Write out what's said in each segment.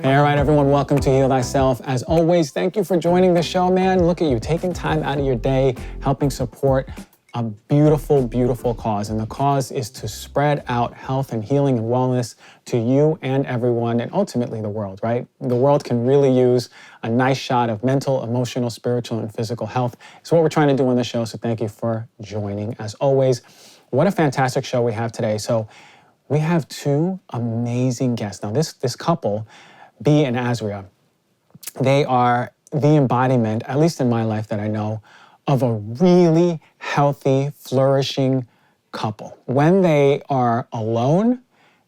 Hey, all right, everyone, welcome to Heal Thyself. As always, thank you for joining the show, man. Look at you, taking time out of your day, helping support a beautiful, beautiful cause. And the cause is to spread out health and healing and wellness to you and everyone, and ultimately the world, right? The world can really use a nice shot of mental, emotional, spiritual, and physical health. It's what we're trying to do on the show, so thank you for joining. As always, what a fantastic show we have today. So we have two amazing guests. Now, this couple, Bee and Azrya, they are the embodiment, at least in my life that I know, of a really healthy, flourishing couple. When they are alone,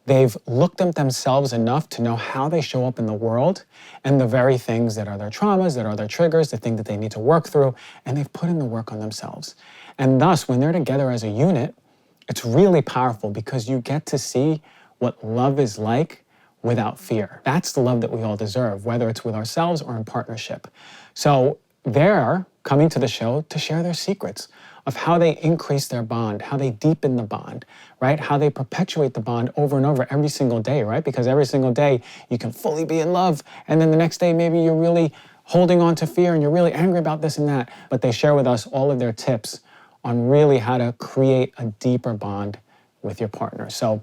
they've looked at themselves enough to know how they show up in the world and the very things that are their traumas, that are their triggers, the thing that they need to work through, and they've put in the work on themselves. And thus, when they're together as a unit, it's really powerful because you get to see what love is like without fear. That's the love that we all deserve, whether it's with ourselves or in partnership. So they're coming to the show to share their secrets of how they increase their bond, how they deepen the bond, right? How they perpetuate the bond over and over every single day, right? Because every single day you can fully be in love, and then the next day maybe you're really holding on to fear and you're really angry about this and that. But they share with us all of their tips on really how to create a deeper bond with your partner. So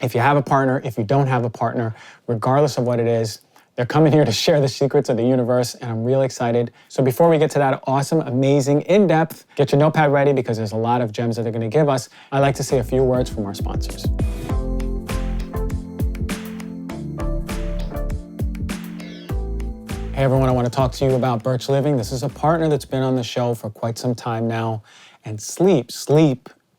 if you have a partner, if you don't have a partner, regardless of what it is, they're coming here to share the secrets of the universe, and I'm really excited. So before we get to that awesome, amazing, in-depth, get your notepad ready because there's a lot of gems that they're gonna give us. I'd like to say a few words from our sponsors. Hey everyone, I want to talk to you about Birch Living. This is a partner that's been on the show for quite some time now. And sleep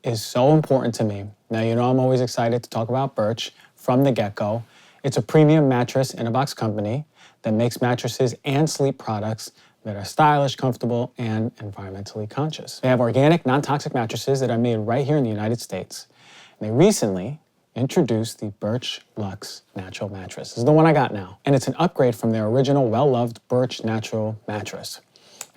is so important to me. Now, you know I'm always excited to talk about Birch from the get-go. It's a premium mattress in a box company that makes mattresses and sleep products that are stylish, comfortable, and environmentally conscious. They have organic, non-toxic mattresses that are made right here in the United States. And they recently introduced the Birch Luxe Natural Mattress. This is the one I got now. And it's an upgrade from their original well-loved Birch Natural Mattress.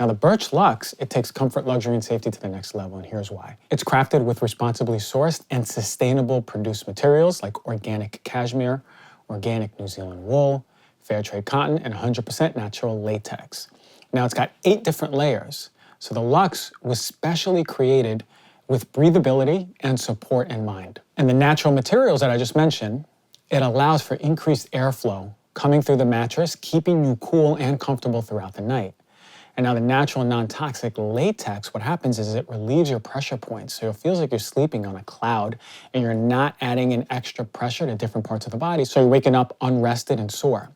Now, the Birch Luxe, it takes comfort, luxury, and safety to the next level, and here's why. It's crafted with responsibly sourced and sustainable produced materials like organic cashmere, organic New Zealand wool, fair trade cotton, and 100% natural latex. Now, it's got 8 different layers. So the Luxe was specially created with breathability and support in mind. And the natural materials that I just mentioned, it allows for increased airflow coming through the mattress, keeping you cool and comfortable throughout the night. And now the natural non-toxic latex, what happens is it relieves your pressure points. So it feels like you're sleeping on a cloud and you're not adding in extra pressure to different parts of the body. So you're waking up unrested and sore.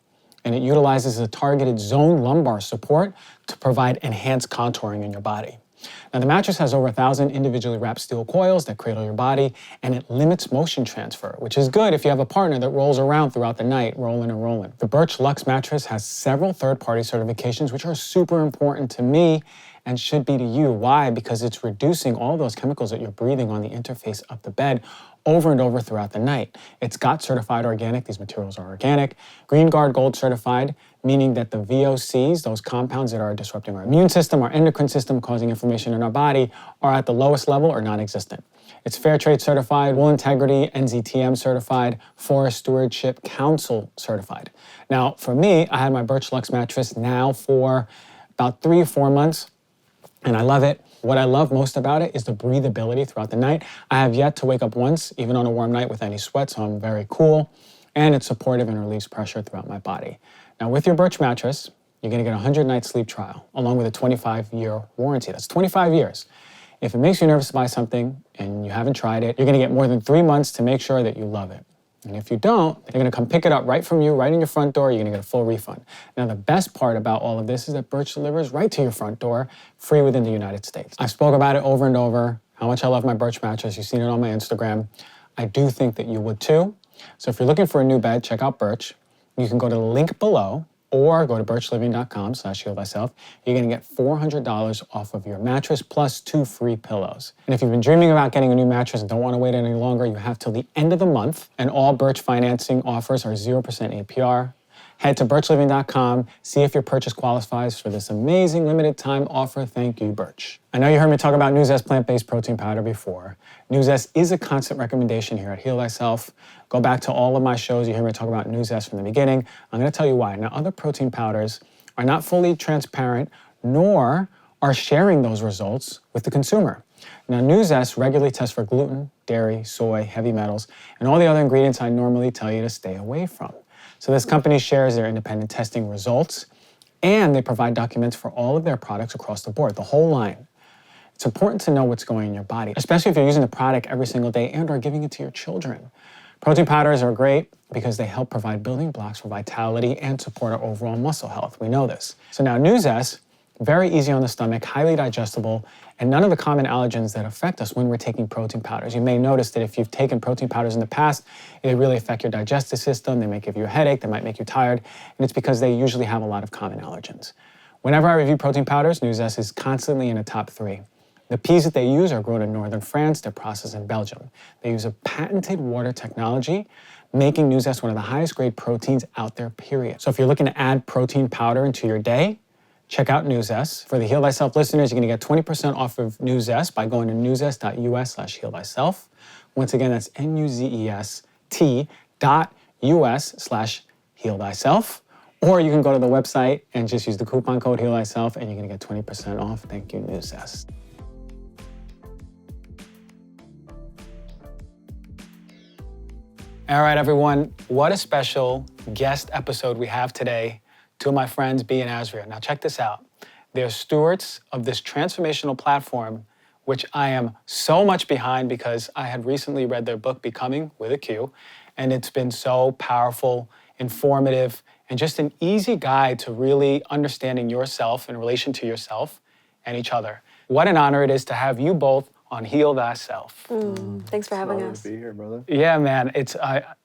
And it utilizes a targeted zone lumbar support to provide enhanced contouring in your body. Now the mattress has over 1,000 individually wrapped steel coils that cradle your body, and it limits motion transfer, which is good if you have a partner that rolls around throughout the night, rolling and rolling. The Birch Luxe mattress has several third-party certifications, which are super important to me and should be to you. Why? Because it's reducing all those chemicals that you're breathing on the interface of the bed over and over throughout the night. It's got certified organic. These materials are organic. Green Guard Gold certified, meaning that the VOCs, those compounds that are disrupting our immune system, our endocrine system, causing inflammation in our body, are at the lowest level or non-existent. It's Fair Trade certified, Wool Integrity, NZTM certified, Forest Stewardship Council certified. Now, for me, I had my Birch Luxe mattress now for about 3 or 4 months, and I love it. What I love most about it is the breathability throughout the night. I have yet to wake up once, even on a warm night, with any sweat, so I'm very cool. And it's supportive and relieves pressure throughout my body. Now, with your Birch mattress, you're gonna get a 100-night sleep trial, along with a 25-year warranty. That's 25 years. If it makes you nervous to buy something and you haven't tried it, you're gonna get more than 3 months to make sure that you love it. And if you don't, they're gonna come pick it up right from you, right in your front door. You're gonna get a full refund. Now, the best part about all of this is that Birch delivers right to your front door, free within the United States. I spoke about it over and over, how much I love my Birch mattress. You've seen it on my Instagram. I do think that you would too. So if you're looking for a new bed, check out Birch. You can go to the link below or go to birchliving.com/healthyself. You're gonna get $400 off of your mattress plus 2 free pillows. And if you've been dreaming about getting a new mattress and don't wanna wait any longer, you have till the end of the month. And all Birch financing offers are 0% APR, Head to birchliving.com, see if your purchase qualifies for this amazing limited time offer. Thank you, Birch. I know you heard me talk about NuZest plant-based protein powder before. NuZest is a constant recommendation here at Heal Thyself. Go back to all of my shows. You hear me talk about NuZest from the beginning. I'm going to tell you why. Now, other protein powders are not fully transparent, nor are sharing those results with the consumer. Now, NuZest regularly tests for gluten, dairy, soy, heavy metals, and all the other ingredients I normally tell you to stay away from. So this company shares their independent testing results, and they provide documents for all of their products across the board, the whole line. It's important to know what's going in your body, especially if you're using the product every single day and or giving it to your children. Protein powders are great because they help provide building blocks for vitality and support our overall muscle health. We know this. So now NuZest, very easy on the stomach, highly digestible, and none of the common allergens that affect us when we're taking protein powders. You may notice that if you've taken protein powders in the past, they really affect your digestive system, they might give you a headache, they might make you tired, and it's because they usually have a lot of common allergens. Whenever I review protein powders, NuZest is constantly in the top 3. The peas that they use are grown in northern France, they're processed in Belgium. They use a patented water technology, making NuZest one of the highest grade proteins out there, period. So if you're looking to add protein powder into your day, check out NuZest. For the Heal Thyself listeners, you're gonna get 20% off of NuZest by going to nuzest.us/healthyself. Once again, that's nuzest.us/healthyself. Or you can go to the website and just use the coupon code Heal Thyself and you're gonna get 20% off. Thank you, NuZest. All right, everyone, what a special guest episode we have today. Two of my friends, Bee and Azrya. Now check this out. They're stewards of this transformational platform, which I am so much behind because I had recently read their book, Becoming, with a Q, and it's been so powerful, informative, and just an easy guide to really understanding yourself in relation to yourself and each other. What an honor it is to have you both on Heal Thyself. Thanks for having us. To be here, brother. Yeah, man,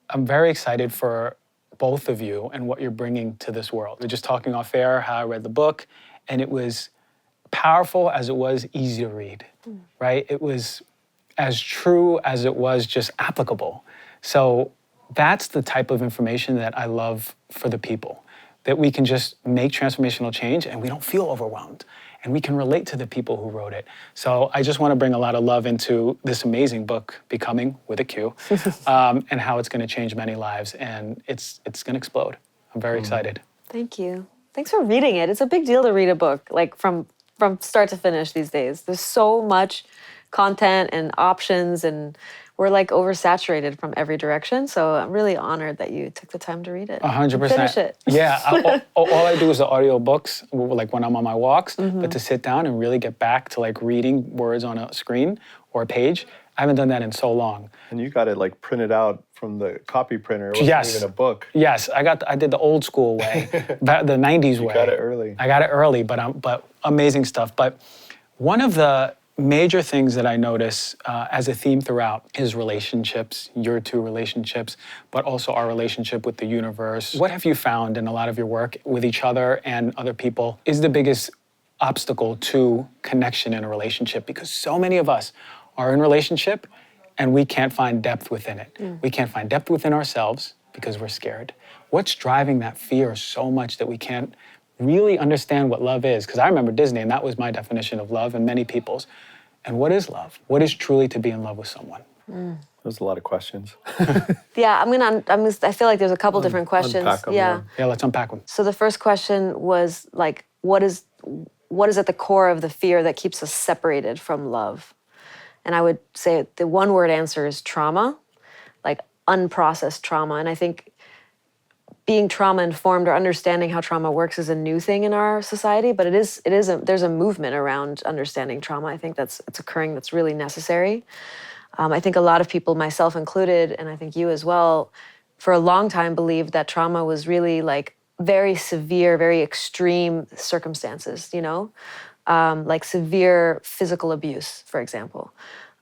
I'm very excited for both of you and what you're bringing to this world. We're just talking off air how I read the book, and it was powerful as it was easy to read, right? It was as true as it was just applicable. So that's the type of information that I love for the people, that we can just make transformational change and we don't feel overwhelmed. And we can relate to the people who wrote it. So I just want to bring a lot of love into this amazing book, Becoming, with a Q, and how it's going to change many lives, and it's going to explode. I'm very excited. Thank you. Thanks for reading it. It's a big deal to read a book, like from start to finish these days. There's so much content and options, and we're like oversaturated from every direction. So I'm really honored that you took the time to read it. 100%. Finish it. Yeah, all I do is the audio books, like when I'm on my walks, but to sit down and really get back to like reading words on a screen or a page, I haven't done that in so long. And you got it like printed out from the copy printer. It wasn't even a book. Yes, I did the old school way, the 90s way. You got it early. I got it early, but amazing stuff. But one of the major things that I notice as a theme throughout is relationships, your two relationships, but also our relationship with the universe. What have you found in a lot of your work with each other and other people is the biggest obstacle to connection in a relationship? Because so many of us are in relationship and we can't find depth within it. We can't find depth within ourselves because we're scared. What's driving that fear so much that we can't really understand what love is? Because I remember Disney, and that was my definition of love and many people's. And what is love? What is truly to be in love with someone? There's a lot of questions. Yeah, I feel like there's a couple different questions. Unpack 'em, yeah. Yeah, let's unpack them. So the first question was like, what is at the core of the fear that keeps us separated from love? And I would say the one word answer is trauma, like unprocessed trauma. And I think being trauma informed or understanding how trauma works is a new thing in our society, but there's a movement around understanding trauma. I think it's occurring, that's really necessary. I think a lot of people, myself included, and I think you as well, for a long time believed that trauma was really like very severe, very extreme circumstances, like severe physical abuse, for example.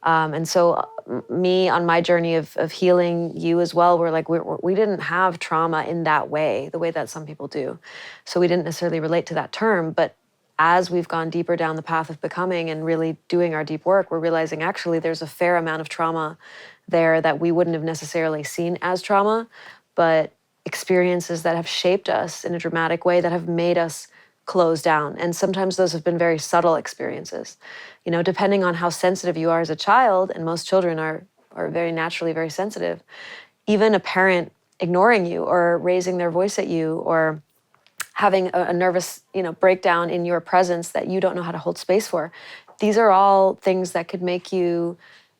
And so me on my journey of healing, you as well, we're like, we didn't have trauma in that way, the way that some people do. So we didn't necessarily relate to that term. But as we've gone deeper down the path of becoming and really doing our deep work, we're realizing actually there's a fair amount of trauma there that we wouldn't have necessarily seen as trauma, but experiences that have shaped us in a dramatic way, that have made us close down. And sometimes those have been very subtle experiences. You know, depending on how sensitive you are as a child, and most children are very naturally very sensitive, even a parent ignoring you or raising their voice at you or having a nervous, breakdown in your presence that you don't know how to hold space for. These are all things that could make you,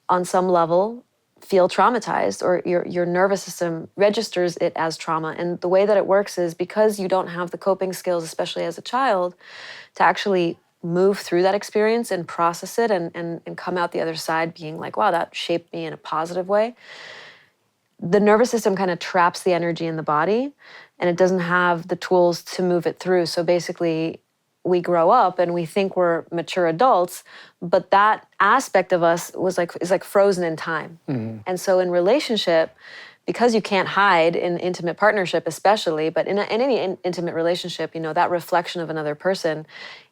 on some level, feel traumatized, or your nervous system registers it as trauma. And the way that it works is because you don't have the coping skills, especially as a child, to actually move through that experience and process it and come out the other side being like, wow, that shaped me in a positive way. The nervous system kind of traps the energy in the body, and it doesn't have the tools to move it through. So basically, we grow up and we think we're mature adults, but that aspect of us is like frozen in time. And so in relationship, because you can't hide in intimate partnership especially, but in any intimate relationship, that reflection of another person,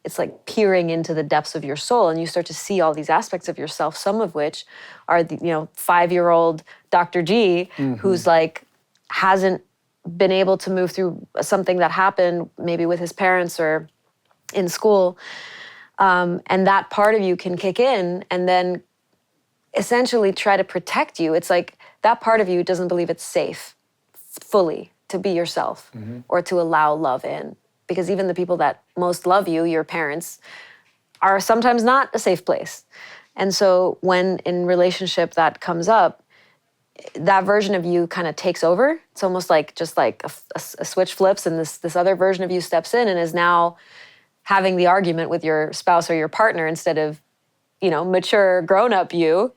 it's like peering into the depths of your soul, and you start to see all these aspects of yourself, some of which are the 5-year-old Dr. G, who's like hasn't been able to move through something that happened maybe with his parents or in school, and that part of you can kick in and then essentially try to protect you. It's like that part of you doesn't believe it's safe fully to be yourself or to allow love in, because even the people that most love you, your parents, are sometimes not a safe place. And so when in relationship that comes up, that version of you kind of takes over. It's almost like just like a switch flips, and this other version of you steps in and is now having the argument with your spouse or your partner instead of, mature grown-up you.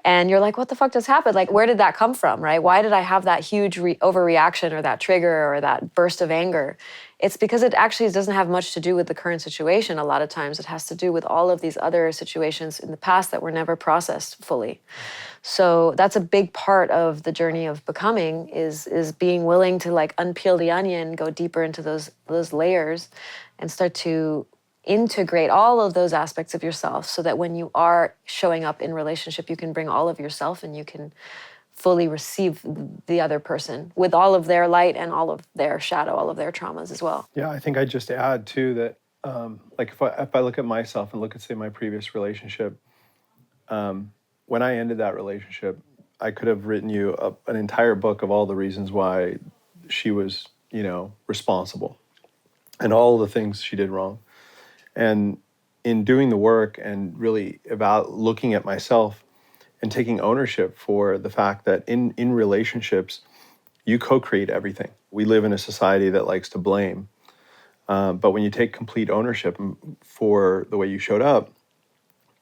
And you're like, what the fuck just happened? Like, where did that come from, right? Why did I have that huge overreaction or that trigger or that burst of anger? It's because it actually doesn't have much to do with the current situation. A lot of times it has to do with all of these other situations in the past that were never processed fully. So that's a big part of the journey of becoming is being willing to like unpeel the onion, go deeper into those layers, and start to integrate all of those aspects of yourself so that when you are showing up in relationship, you can bring all of yourself and you can fully receive the other person with all of their light and all of their shadow, all of their traumas as well. Yeah, I think I'd just add too that like if I look at myself and look at say my previous relationship, when I ended that relationship, I could have written you an entire book of all the reasons why she was, responsible and all the things she did wrong. And in doing the work and really about looking at myself and taking ownership for the fact that in relationships, you co-create everything. We live in a society that likes to blame. But when you take complete ownership for the way you showed up,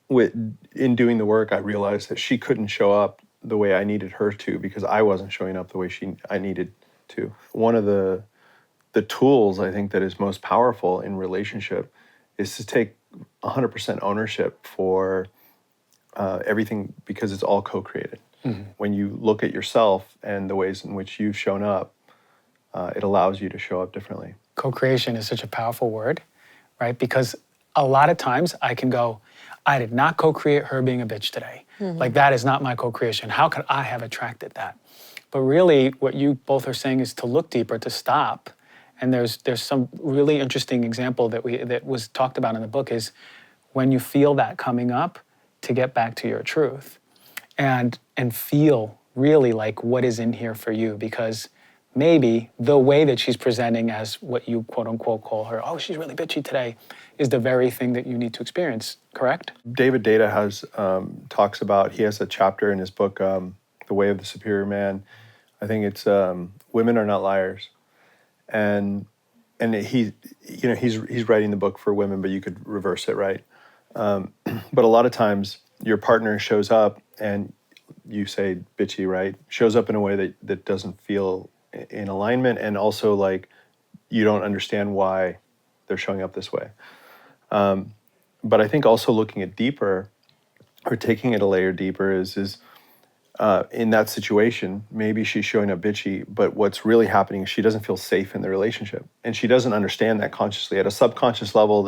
in doing the work, I realized that she couldn't show up the way I needed her to because I wasn't showing up the way I needed to. One of the tools I think that is most powerful in relationship is to take 100% ownership for everything because it's all co-created. When you look at yourself and the ways in which you've shown up, it allows you to show up differently. Co-creation is such a powerful word, right? Because a lot of times I can go, I did not co-create her being a bitch today. Like that is not my co-creation. How could I have attracted that? But really what you both are saying is to look deeper, to stop. And there's some really interesting example that was talked about in the book is when you feel that coming up, to get back to your truth and feel really like what is in here for you, because maybe the way that she's presenting as what you quote unquote call her, oh, she's really bitchy today, is the very thing that you need to experience, correct? David Data talks about, he has a chapter in his book, The Way of the Superior Man. I think it's Women Are Not Liars. And he's writing the book for women, but you could reverse it, right? But a lot of times your partner shows up and you say bitchy, right? Shows up in a way that doesn't feel in alignment, and also like you don't understand why they're showing up this way. But I think also looking at deeper or taking it a layer deeper is in that situation, maybe she's showing up bitchy, but what's really happening is she doesn't feel safe in the relationship. And she doesn't understand that consciously. At a subconscious level,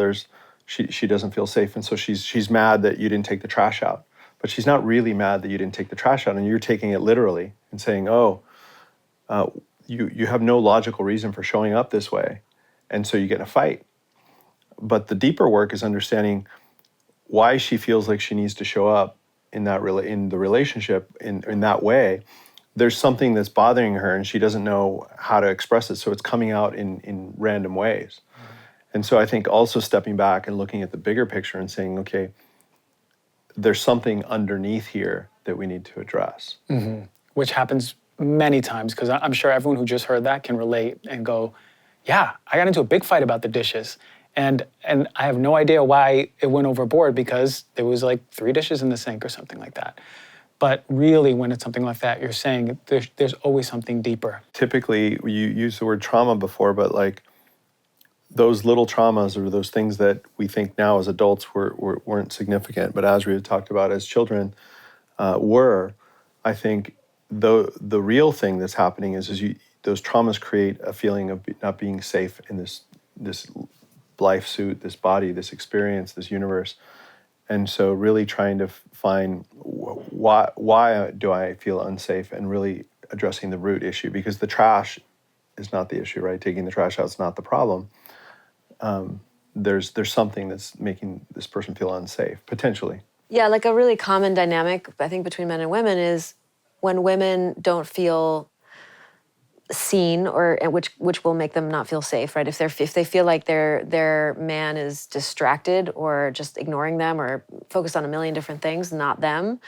she doesn't feel safe. And so she's mad that you didn't take the trash out. But she's not really mad that you didn't take the trash out, and you're taking it literally and saying, you have no logical reason for showing up this way, and so you get in a fight. But the deeper work is understanding why she feels like she needs to show up in the relationship in that way. There's something that's bothering her, and she doesn't know how to express it, so it's coming out in random ways. And so I think also stepping back and looking at the bigger picture and saying, okay, there's something underneath here that we need to address. Which happens many times, because I'm sure everyone who just heard that can relate and go, yeah, I got into a big fight about the dishes. And I have no idea why it went overboard, because there was like 3 dishes in the sink or something like that. But really, when it's something like that, you're saying there's always something deeper. Typically, you use the word trauma before, but like those little traumas or those things that we think now as adults weren't significant, but Azrya talked about as children were. I think the real thing that's happening is those traumas create a feeling of not being safe in this life suit, this body, this experience, this universe. And so really trying to find why do I feel unsafe, and really addressing the root issue, because the trash is not the issue, right? Taking the trash out is not the problem. There's something that's making this person feel unsafe, potentially. Yeah, like a really common dynamic, I think, between men and women is when women don't feel seen, or which will make them not feel safe, right? If they feel like their man is distracted or just ignoring them or focused on a million different things, not them,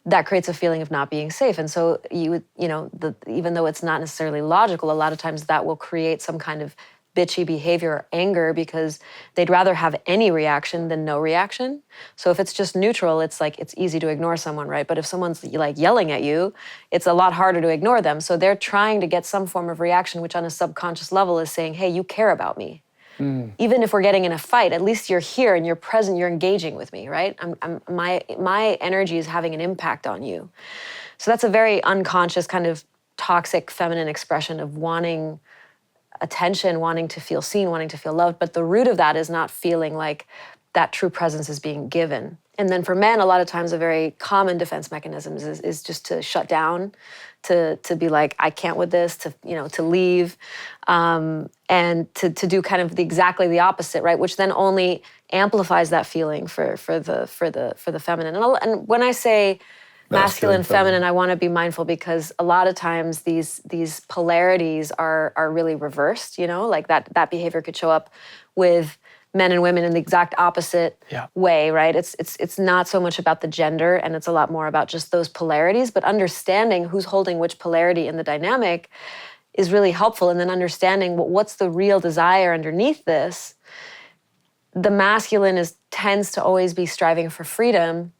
that creates a feeling of not being safe. And so even though it's not necessarily logical, a lot of times that will create some kind of bitchy behavior or anger, because they'd rather have any reaction than no reaction. So if it's just neutral, it's like it's easy to ignore someone, right? But if someone's like yelling at you, it's a lot harder to ignore them. So they're trying to get some form of reaction, which on a subconscious level is saying, hey, you care about me. Even if we're getting in a fight, at least you're here and you're present, you're engaging with me, right? My energy is having an impact on you. So that's a very unconscious kind of toxic feminine expression of wanting attention, wanting to feel seen, wanting to feel loved. But the root of that is not feeling like that true presence is being given. And then for men, a lot of times a very common defense mechanism is just to shut down, to be like, I can't with this, to leave, and to do kind of exactly the opposite, right? Which then only amplifies that feeling for the feminine. And when I say masculine, feminine, I want to be mindful, because a lot of times these polarities are really reversed, like that behavior could show up with men and women in the exact opposite way, right? It's not so much about the gender, and it's a lot more about just those polarities, but understanding who's holding which polarity in the dynamic is really helpful. And then understanding what's the real desire underneath this. The masculine tends to always be striving for freedom,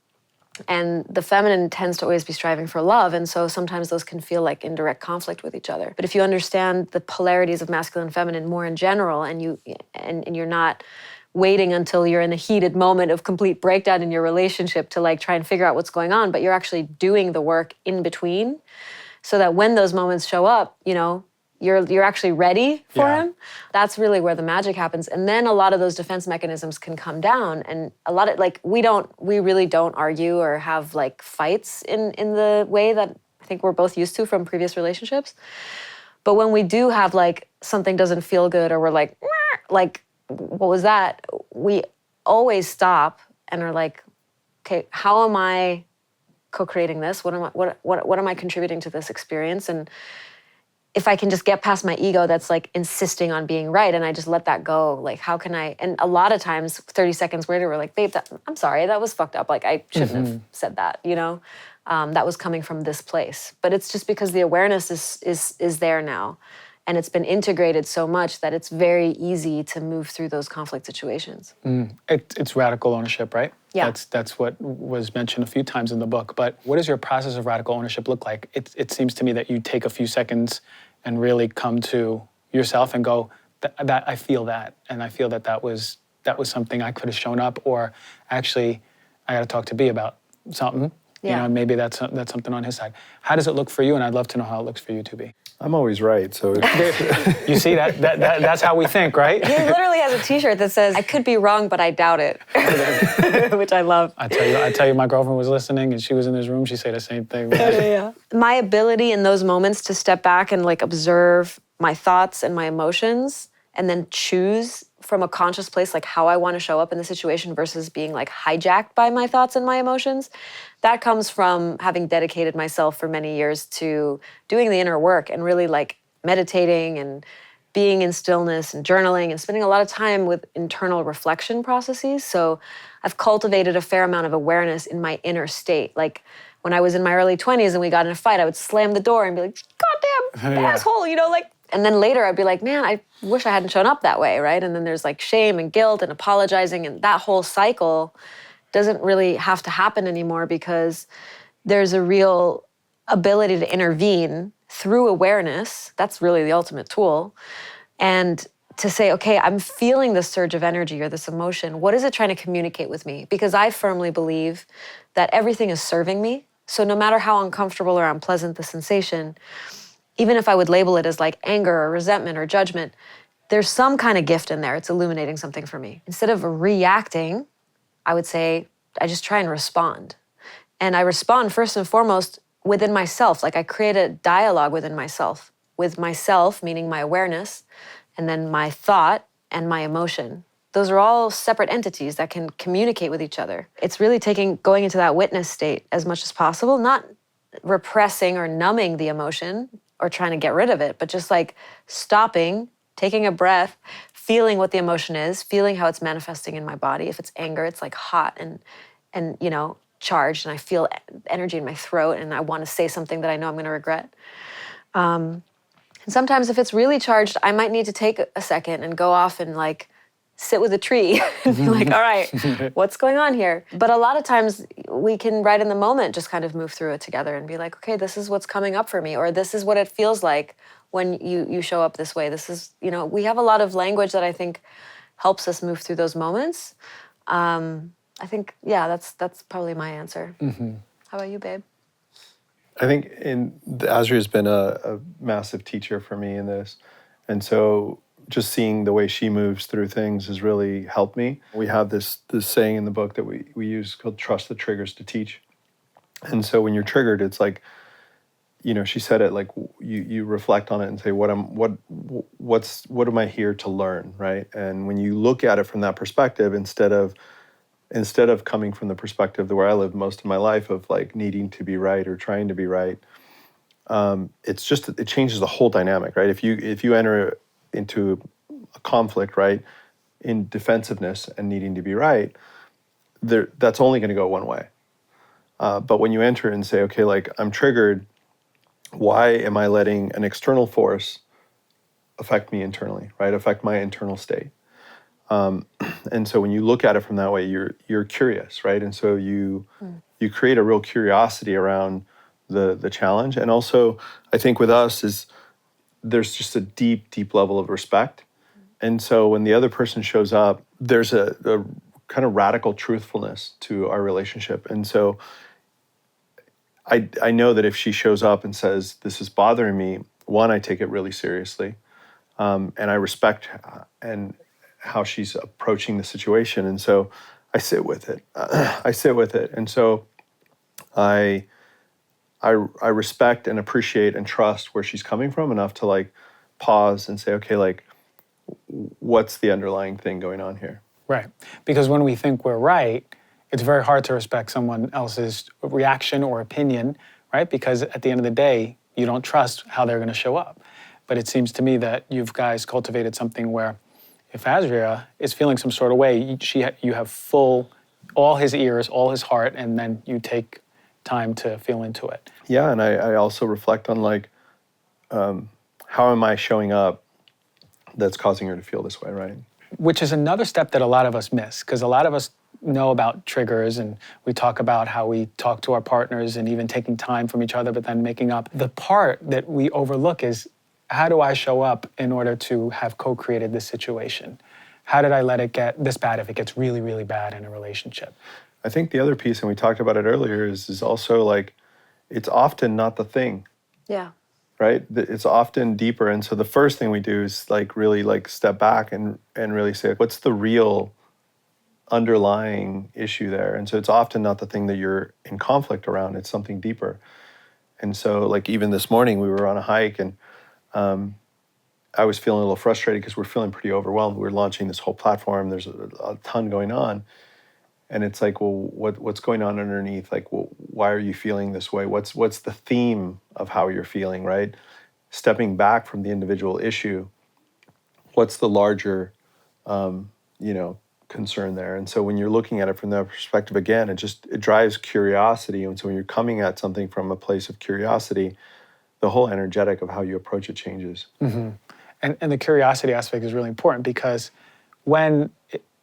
and the feminine tends to always be striving for love. And so sometimes those can feel like in direct conflict with each other. But if you understand the polarities of masculine and feminine more in general, and you're not waiting until you're in a heated moment of complete breakdown in your relationship to like try and figure out what's going on, but you're actually doing the work in between, so that when those moments show up, you're actually ready for him. That's really where the magic happens. And then a lot of those defense mechanisms can come down. And a lot of we really don't argue or have like fights in the way that I think we're both used to from previous relationships. But when we do have like something doesn't feel good, or we're like what was that? We always stop and are like, okay, how am I co-creating this? What am I contributing to this experience? And if I can just get past my ego that's like insisting on being right, and I just let that go, like how can I? And a lot of times 30 seconds later, we're like, babe, I'm sorry, that was fucked up. Like I shouldn't have said that, that was coming from this place. But it's just because the awareness is there now. And it's been integrated so much that it's very easy to move through those conflict situations. It's radical ownership, right? Yeah. That's what was mentioned a few times in the book. But what does your process of radical ownership look like? It seems to me that you take a few seconds and really come to yourself and go, that I feel that, and I feel that was something I could have shown up, or actually I got to talk to Bee about something, You Yeah. know, maybe that's something on his side. How does it look for you? And I'd love to know how it looks for you, 2B. I'm always right, so it's, You see, that's how we think, right? He literally has a T-shirt that says, "I could be wrong, but I doubt it," which I love. I tell you, my girlfriend was listening, and she was in this room. She said the same thing. Yeah. My ability in those moments to step back and like observe my thoughts and my emotions, and then choose from a conscious place like how I want to show up in the situation versus being like hijacked by my thoughts and my emotions. That comes from having dedicated myself for many years to doing the inner work and really like meditating and being in stillness and journaling and spending a lot of time with internal reflection processes. So I've cultivated a fair amount of awareness in my inner state. Like when I was in my early 20s and we got in a fight, I would slam the door and be like, "Goddamn Yeah. asshole," you know, like. And then later I'd be like, "Man, I wish I hadn't shown up that way," right? And then there's like shame and guilt and apologizing, and that whole cycle doesn't really have to happen anymore because there's a real ability to intervene through awareness. That's really the ultimate tool. And to say, okay, I'm feeling this surge of energy or this emotion. What is it trying to communicate with me? Because I firmly believe that everything is serving me. So no matter how uncomfortable or unpleasant the sensation, even if I would label it as like anger or resentment or judgment, there's some kind of gift in there. It's illuminating something for me. Instead of reacting, I would say I just try and respond. And I respond first and foremost within myself. Like I create a dialogue within myself, with myself, meaning my awareness, and then my thought and my emotion. Those are all separate entities that can communicate with each other. It's really going into that witness state as much as possible, not repressing or numbing the emotion or trying to get rid of it, but just like stopping, taking a breath, feeling what the emotion is, feeling how it's manifesting in my body. If it's anger, it's like hot and you know, charged, and I feel energy in my throat, and I want to say something that I know I'm going to regret. And sometimes if it's really charged, I might need to take a second and go off and like sit with a tree and be like, all right, what's going on here? But a lot of times we can right in the moment just kind of move through it together and be like, okay, this is what's coming up for me, or this is what it feels like when you show up this way. This is, you know, we have a lot of language that I think helps us move through those moments. I think, yeah, that's probably my answer. Mm-hmm. How about you, babe? I think Azrya has been a massive teacher for me in this. And so just seeing the way she moves through things has really helped me. We have this saying in the book that we use called trust the triggers to teach. And so when you're triggered, it's like, you know, she said it like you reflect on it and say, what am I here to learn, right? And when you look at it from that perspective, instead of coming from the perspective where I lived most of my life of like needing to be right or trying to be right, it changes the whole dynamic, right? If you enter into a conflict, right, in defensiveness and needing to be right, that's only going to go one way. But when you enter and say, okay, like I'm triggered, why am I letting an external force affect me internally, right? Affect my internal state. And so when you look at it from that way, you're curious, right? And so you create a real curiosity around the challenge. And also, I think with us is there's just a deep level of respect. And so when the other person shows up, there's a kind of radical truthfulness to our relationship. And so I know that if she shows up and says, this is bothering me, one, I take it really seriously. And I respect and how she's approaching the situation. And so I sit with it. And so I respect and appreciate and trust where she's coming from enough to like pause and say, okay, like, what's the underlying thing going on here? Right. Because when we think we're right, it's very hard to respect someone else's reaction or opinion, right? Because at the end of the day, you don't trust how they're going to show up. But it seems to me that you guys cultivated something where if Azrya is feeling some sort of way, you have all his ears, all his heart, and then you take time to feel into it. Yeah, and I also reflect on like, how am I showing up that's causing her to feel this way, right? Which is another step that a lot of us miss, because a lot of us know about triggers and we talk about how we talk to our partners and even taking time from each other, but then making up. The part that we overlook is, how do I show up in order to have co-created this situation? How did I let it get this bad if it gets really, really bad in a relationship? I think the other piece, and we talked about it earlier, is also like, it's often not the thing, Yeah. right? It's often deeper. And so the first thing we do is like really like step back and really say, what's the real underlying issue there? And so it's often not the thing that you're in conflict around, it's something deeper. And so like even this morning we were on a hike, and I was feeling a little frustrated because we're feeling pretty overwhelmed. We're launching this whole platform. There's a ton going on. And it's like, well, what's going on underneath? Like, well, why are you feeling this way? What's the theme of how you're feeling, right? Stepping back from the individual issue, what's the larger, concern there? And so when you're looking at it from that perspective, again, it drives curiosity. And so when you're coming at something from a place of curiosity, the whole energetic of how you approach it changes. And the curiosity aspect is really important, because when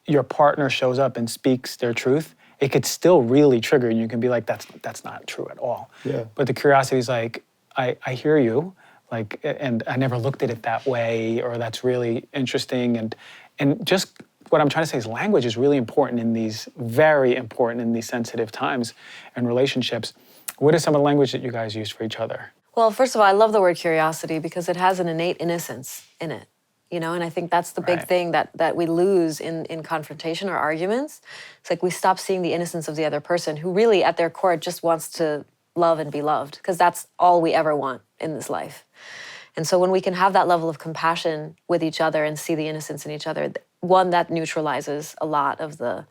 your partner shows up and speaks their truth, it could still really trigger, and you can be like, that's not true at all. Yeah. But the curiosity is like, I hear you, like, and I never looked at it that way, or that's really interesting. And just what I'm trying to say is language is really important in these, very important in these sensitive times and relationships. What is some of the language that you guys use for each other? Well, first of all, I love the word curiosity because it has an innate innocence in it, and I think that's the big Right. thing that we lose in confrontation or arguments. It's like we stop seeing the innocence of the other person, who really at their core just wants to love and be loved, because that's all we ever want in this life. And so when we can have that level of compassion with each other and see the innocence in each other, one, that neutralizes a lot of the,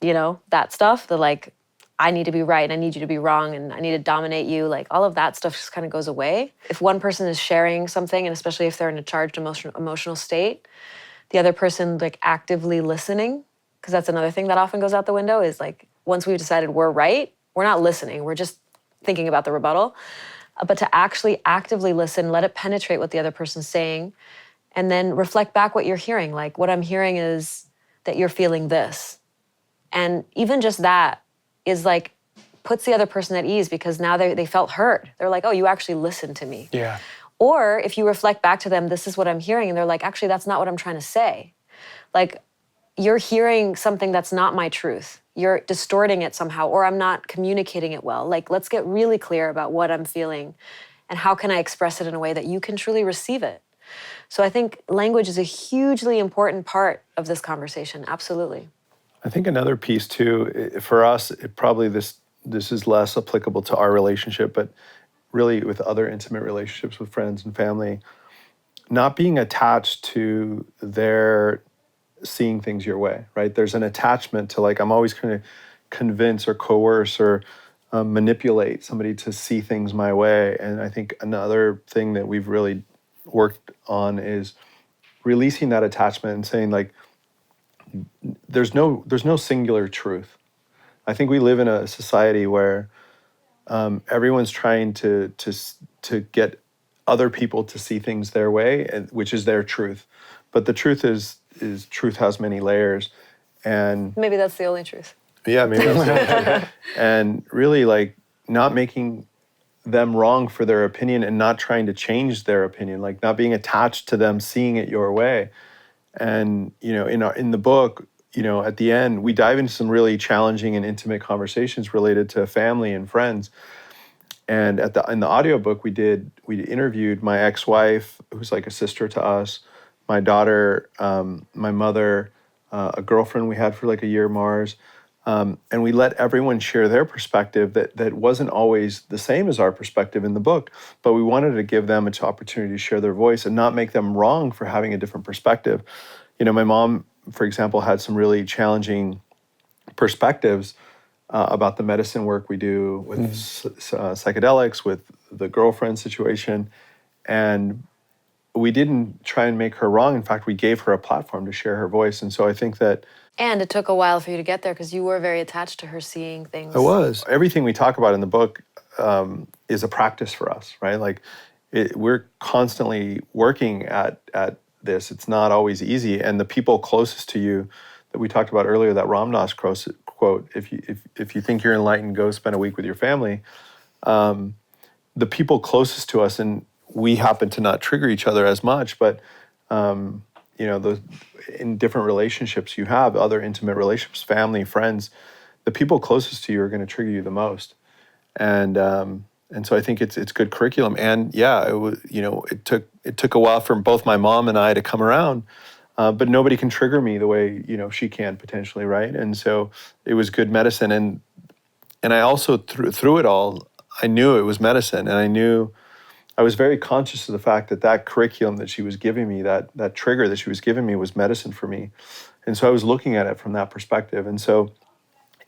that stuff, the like, I need to be right and I need you to be wrong and I need to dominate you. Like all of that stuff just kind of goes away. If one person is sharing something, and especially if they're in a charged emotional state, the other person like actively listening, because that's another thing that often goes out the window, is like once we've decided we're right, we're not listening. We're just thinking about the rebuttal. But to actually actively listen, let it penetrate what the other person's saying, and then reflect back what you're hearing. Like what I'm hearing is that you're feeling this. And even just that is like, puts the other person at ease, because now they felt heard. They're like, oh, you actually listened to me. Yeah. Or if you reflect back to them, this is what I'm hearing, and they're like, actually, that's not what I'm trying to say. Like, you're hearing something that's not my truth. You're distorting it somehow, or I'm not communicating it well. Like, let's get really clear about what I'm feeling and how can I express it in a way that you can truly receive it. So I think language is a hugely important part of this conversation, absolutely. I think another piece too, for us, this is less applicable to our relationship, but really with other intimate relationships with friends and family, not being attached to their seeing things your way, right? There's an attachment to like, I'm always going to convince or coerce or manipulate somebody to see things my way. And I think another thing that we've really worked on is releasing that attachment and saying like, there's no singular truth. I think we live in a society where everyone's trying to get other people to see things their way, and which is their truth. But the truth is truth has many layers, and Maybe that's the only truth. yeah, maybe that's it. And really like not making them wrong for their opinion and not trying to change their opinion, like not being attached to them seeing it your way. And in the book, at the end, we dive into some really challenging and intimate conversations related to family and friends. And in the audiobook we interviewed my ex-wife, who's like a sister to us, my daughter, my mother, a girlfriend we had for like a year, Mars. And we let everyone share their perspective that wasn't always the same as our perspective in the book, but we wanted to give them an opportunity to share their voice and not make them wrong for having a different perspective. My mom, for example, had some really challenging perspectives about the medicine work we do with psychedelics, with the girlfriend situation. And we didn't try and make her wrong. In fact, we gave her a platform to share her voice. And so I think that And it took a while for you to get there because you were very attached to her seeing things. I was. Everything we talk about in the book is a practice for us, right? Like we're constantly working at this. It's not always easy. And the people closest to you that we talked about earlier, that Ram Dass quote, if you think you're enlightened, go spend a week with your family. The people closest to us, and we happen to not trigger each other as much, but in different relationships you have, other intimate relationships, family, friends, the people closest to you are going to trigger you the most. And so I think it's good curriculum. And yeah, it was, it took a while for both my mom and I to come around, but nobody can trigger me the way she can potentially, right? And so it was good medicine. And I also through it all, I knew it was medicine, and I was very conscious of the fact that curriculum that she was giving me, that trigger that she was giving me, was medicine for me. And so I was looking at it from that perspective. And so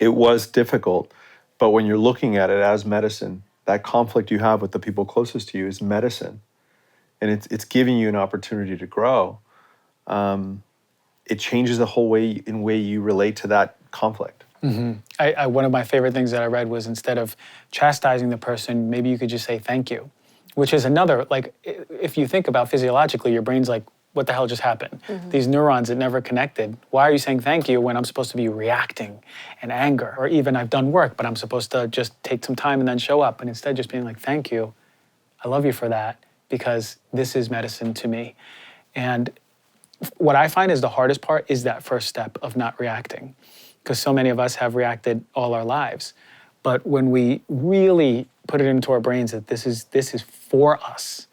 it was difficult, but when you're looking at it as medicine, that conflict you have with the people closest to you is medicine, and it's giving you an opportunity to grow. It changes the whole way you relate to that conflict. Mm-hmm. One of my favorite things that I read was, instead of chastising the person, maybe you could just say thank you, which is another, like, if you think about physiologically, your brain's like, what the hell just happened? Mm-hmm. These neurons that never connected. Why are you saying thank you when I'm supposed to be reacting in anger? Or even, I've done work, but I'm supposed to just take some time and then show up. And instead just being like, thank you, I love you for that, because this is medicine to me. And what I find is the hardest part is that first step of not reacting, because so many of us have reacted all our lives. But when we really put it into our brains that this is for us,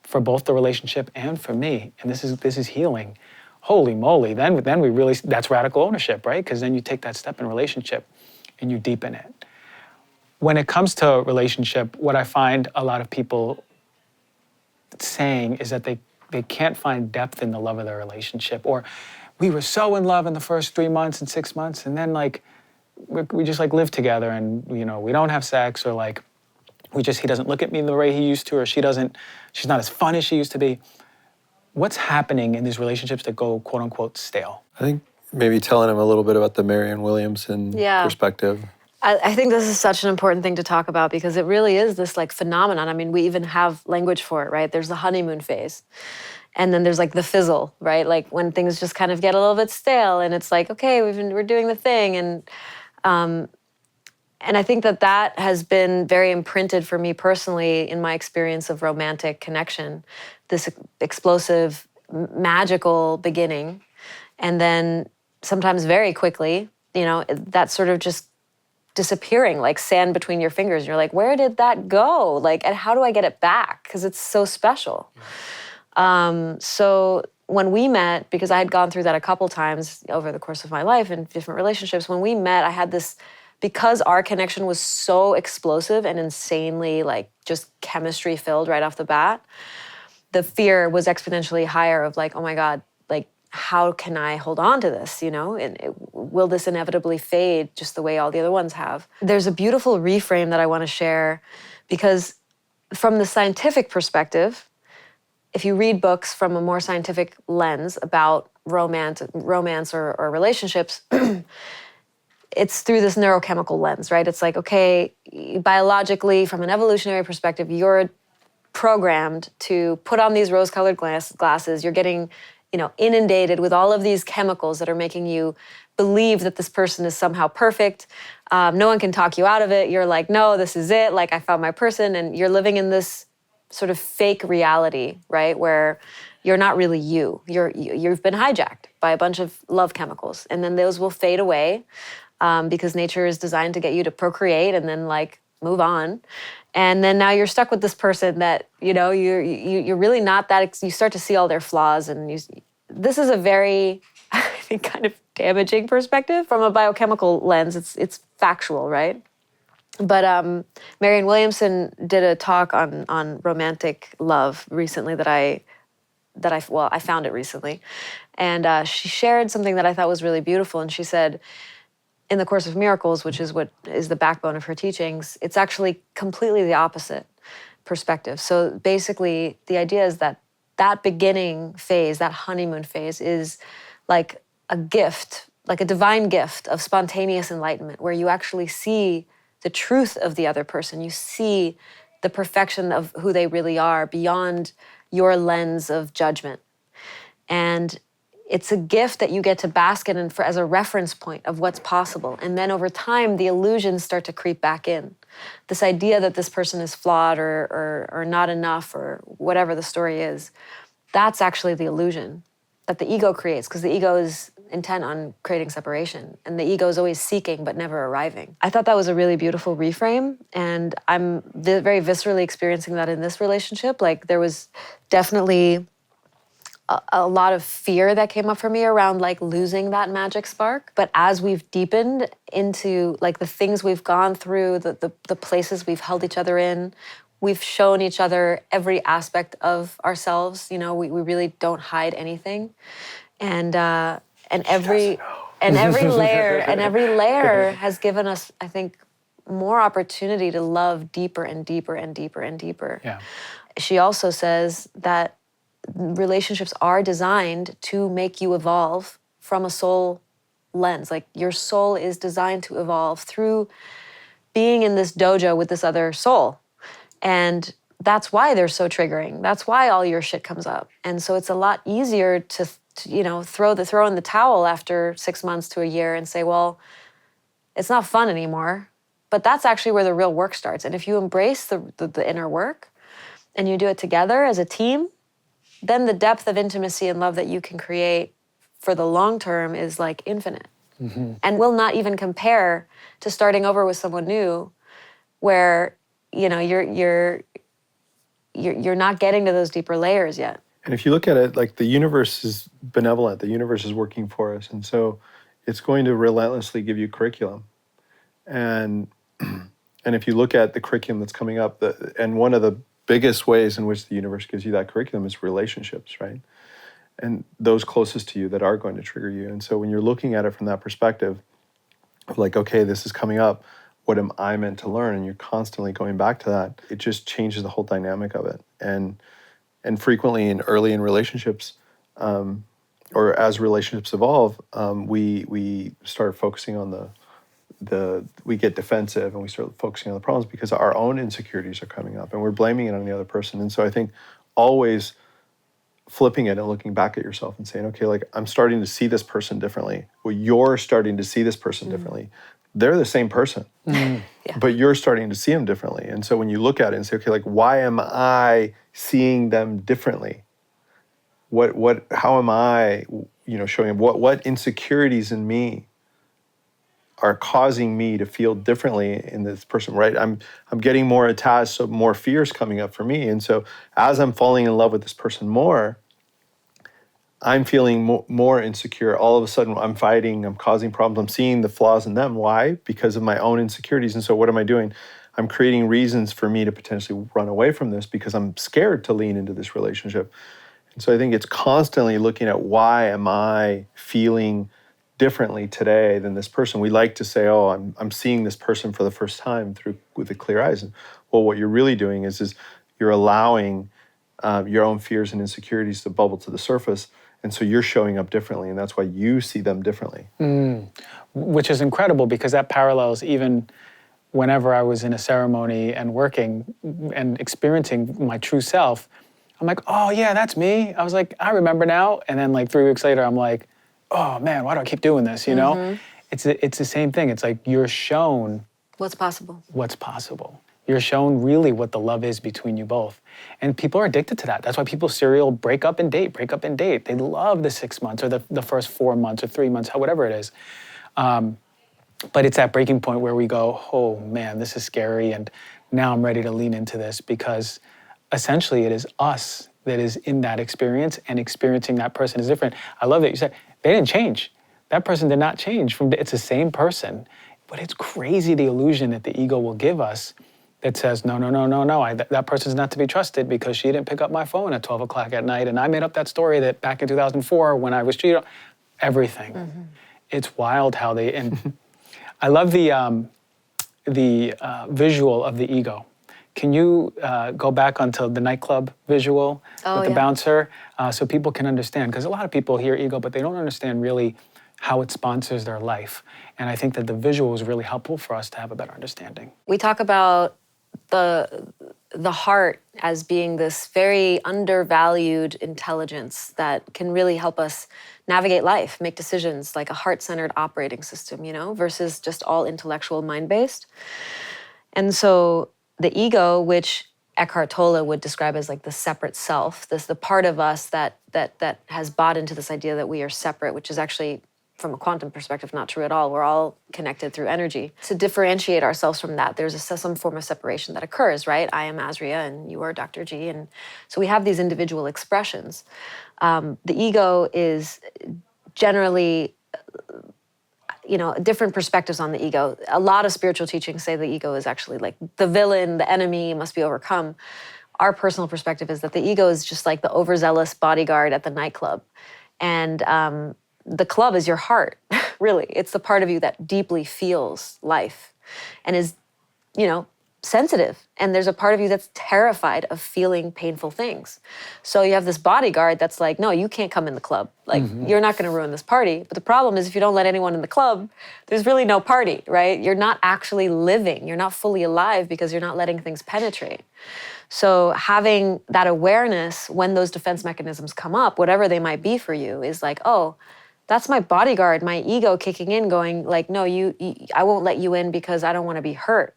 for both the relationship and for me, and this is healing, holy moly, then we really, that's radical ownership, right? Because then you take that step in relationship and you deepen it. When it comes to relationship, what I find a lot of people saying is that they can't find depth in the love of their relationship, or we were so in love in the first 3 months and 6 months, and then like we just like live together, and we don't have sex, or like he doesn't look at me the way he used to, or she's not as fun as she used to be. What's happening in these relationships that go quote unquote stale? I think maybe telling him a little bit about the Marianne Williamson perspective. I think this is such an important thing to talk about, because it really is this like phenomenon. I mean, we even have language for it, right? There's the honeymoon phase. And then there's like the fizzle, right? Like when things just kind of get a little bit stale, and it's like, okay, we're doing the thing. And I think that has been very imprinted for me personally in my experience of romantic connection, this explosive, magical beginning. And then sometimes very quickly, that sort of just disappearing like sand between your fingers. You're like, where did that go? Like, and how do I get it back? Because it's so special. So when we met, because I had gone through that a couple times over the course of my life in different relationships, when we met, I had this, because our connection was so explosive and insanely like just chemistry filled right off the bat, the fear was exponentially higher of like, oh my God, like, how can I hold on to this, And will this inevitably fade just the way all the other ones have? There's a beautiful reframe that I want to share, because from the scientific perspective, if you read books from a more scientific lens about romance or relationships, it's through this neurochemical lens, right? It's like, okay, biologically, from an evolutionary perspective, you're programmed to put on these rose-colored glasses. You're getting, inundated with all of these chemicals that are making you believe that this person is somehow perfect. No one can talk you out of it. You're like, no, this is it. Like, I found my person. And you're living in this sort of fake reality, right? Where you're not really you. You've been hijacked by a bunch of love chemicals. And then those will fade away. Because nature is designed to get you to procreate and then like move on. And then now you're stuck with this person that, you're really not that, you start to see all their flaws. And this is a very, I think, kind of damaging perspective from a biochemical lens. It's factual, right? But Marianne Williamson did a talk on romantic love recently that I found it recently. And she shared something that I thought was really beautiful. And she said, in the Course of Miracles, which is what is the backbone of her teachings, it's actually completely the opposite perspective. So basically, the idea is that beginning phase, that honeymoon phase, is like a gift, like a divine gift of spontaneous enlightenment, where you actually see the truth of the other person. You see the perfection of who they really are beyond your lens of judgment. And it's a gift that you get to bask in and as a reference point of what's possible. And then over time, the illusions start to creep back in. This idea that this person is flawed or not enough or whatever the story is, that's actually the illusion that the ego creates, because the ego is intent on creating separation. And the ego is always seeking but never arriving. I thought that was a really beautiful reframe. And I'm very viscerally experiencing that in this relationship. Like there was definitely a lot of fear that came up for me around like losing that magic spark. But as we've deepened into like the things we've gone through, the places we've held each other in, we've shown each other every aspect of ourselves. You know, we really don't hide anything. And every layer has given us, I think, more opportunity to love deeper and deeper and deeper and deeper. Yeah. She also says that relationships are designed to make you evolve from a soul lens. Like your soul is designed to evolve through being in this dojo with this other soul. And that's why they're so triggering. That's why all your shit comes up. And so it's a lot easier to you know, throw in the towel after 6 months to a year and say, well, it's not fun anymore. But that's actually where the real work starts. And if you embrace the inner work and you do it together as a team, then the depth of intimacy and love that you can create for the long term is like infinite. And will not even compare to starting over with someone new where, you know, you're not getting to those deeper layers yet. And if you look at it, like the universe is benevolent, the universe is working for us. And so it's going to relentlessly give you curriculum. And if you look at the curriculum that's coming up, and one of the biggest ways in which the universe gives you that curriculum is relationships, right? And those closest to you that are going to trigger you. And so when you're looking at it from that perspective of like, okay, this is coming up, what am I meant to learn? And you're constantly going back to that, it just changes the whole dynamic of it. And frequently early in relationships, or as relationships evolve, we start focusing on we get defensive and we start focusing on the problems because our own insecurities are coming up and we're blaming it on the other person. And so I think always flipping it and looking back at yourself and saying, okay, like I'm starting to see this person differently. Well, you're starting to see this person differently. They're the same person, but you're starting to see them differently. And so when you look at it and say, okay, like why am I seeing them differently? How am I, you know, showing what insecurities in me are causing me to feel differently in this person, right? I'm getting more attached, so more fears coming up for me. And so as I'm falling in love with this person more, I'm feeling more insecure. All of a sudden, I'm fighting, I'm causing problems, I'm seeing the flaws in them. Why? Because of my own insecurities. And so what am I doing? I'm creating reasons for me to potentially run away from this because I'm scared to lean into this relationship. And so I think it's constantly looking at why am I feeling differently today than this person. We like to say, oh, I'm seeing this person for the first time with the clear eyes. And well, what you're really doing is you're allowing your own fears and insecurities to bubble to the surface. And so you're showing up differently, and that's why you see them differently. Which is incredible because that parallels even whenever I was in a ceremony and working and experiencing my true self. I'm like, oh yeah, that's me. I was like, I remember now. And then like 3 weeks later, I'm like, oh man, why do I keep doing this? You know, it's the same thing. It's like you're shown what's possible. What's possible. You're shown really what the love is between you both. And people are addicted to that. That's why people serial break up and date. They love the 6 months or the first 4 months or 3 months, whatever it is. But it's that breaking point where we go, oh man, this is scary. And now I'm ready to lean into this because essentially it is us that is in that experience and experiencing that person is different. I love that you said, they didn't change. That person did not change. It's the same person. But it's crazy the illusion that the ego will give us that says, no, that person's not to be trusted because she didn't pick up my phone at 12 o'clock at night and I made up that story that back in 2004 when I was cheated, everything. It's wild how they, and I love the visual of the ego. Can you go back onto the nightclub visual with the bouncer so people can understand? Because a lot of people hear ego, but they don't understand really how it sponsors their life. And I think that the visual is really helpful for us to have a better understanding. We talk about the heart as being this very undervalued intelligence that can really help us navigate life, make decisions, like a heart-centered operating system, you know, versus just all intellectual, mind-based. And so the ego, which Eckhart Tolle would describe as like the separate self, the part of us that has bought into this idea that we are separate, which is actually from a quantum perspective, not true at all. We're all connected through energy. To differentiate ourselves from that, there's some form of separation that occurs, right? I am Azrya and you are Dr. G. And so we have these individual expressions. The ego is generally, different perspectives on the ego. A lot of spiritual teachings say the ego is actually like the villain, the enemy, must be overcome. Our personal perspective is that the ego is just like the overzealous bodyguard at the nightclub. And the club is your heart, really. It's the part of you that deeply feels life and is, sensitive. And there's a part of you that's terrified of feeling painful things. So you have this bodyguard that's like, no, you can't come in the club. Like, you're not going to ruin this party. But the problem is if you don't let anyone in the club, there's really no party, right? You're not actually living. You're not fully alive because you're not letting things penetrate. So having that awareness when those defense mechanisms come up, whatever they might be for you, is like, oh, that's my bodyguard, my ego kicking in, going like, no, I won't let you in because I don't want to be hurt.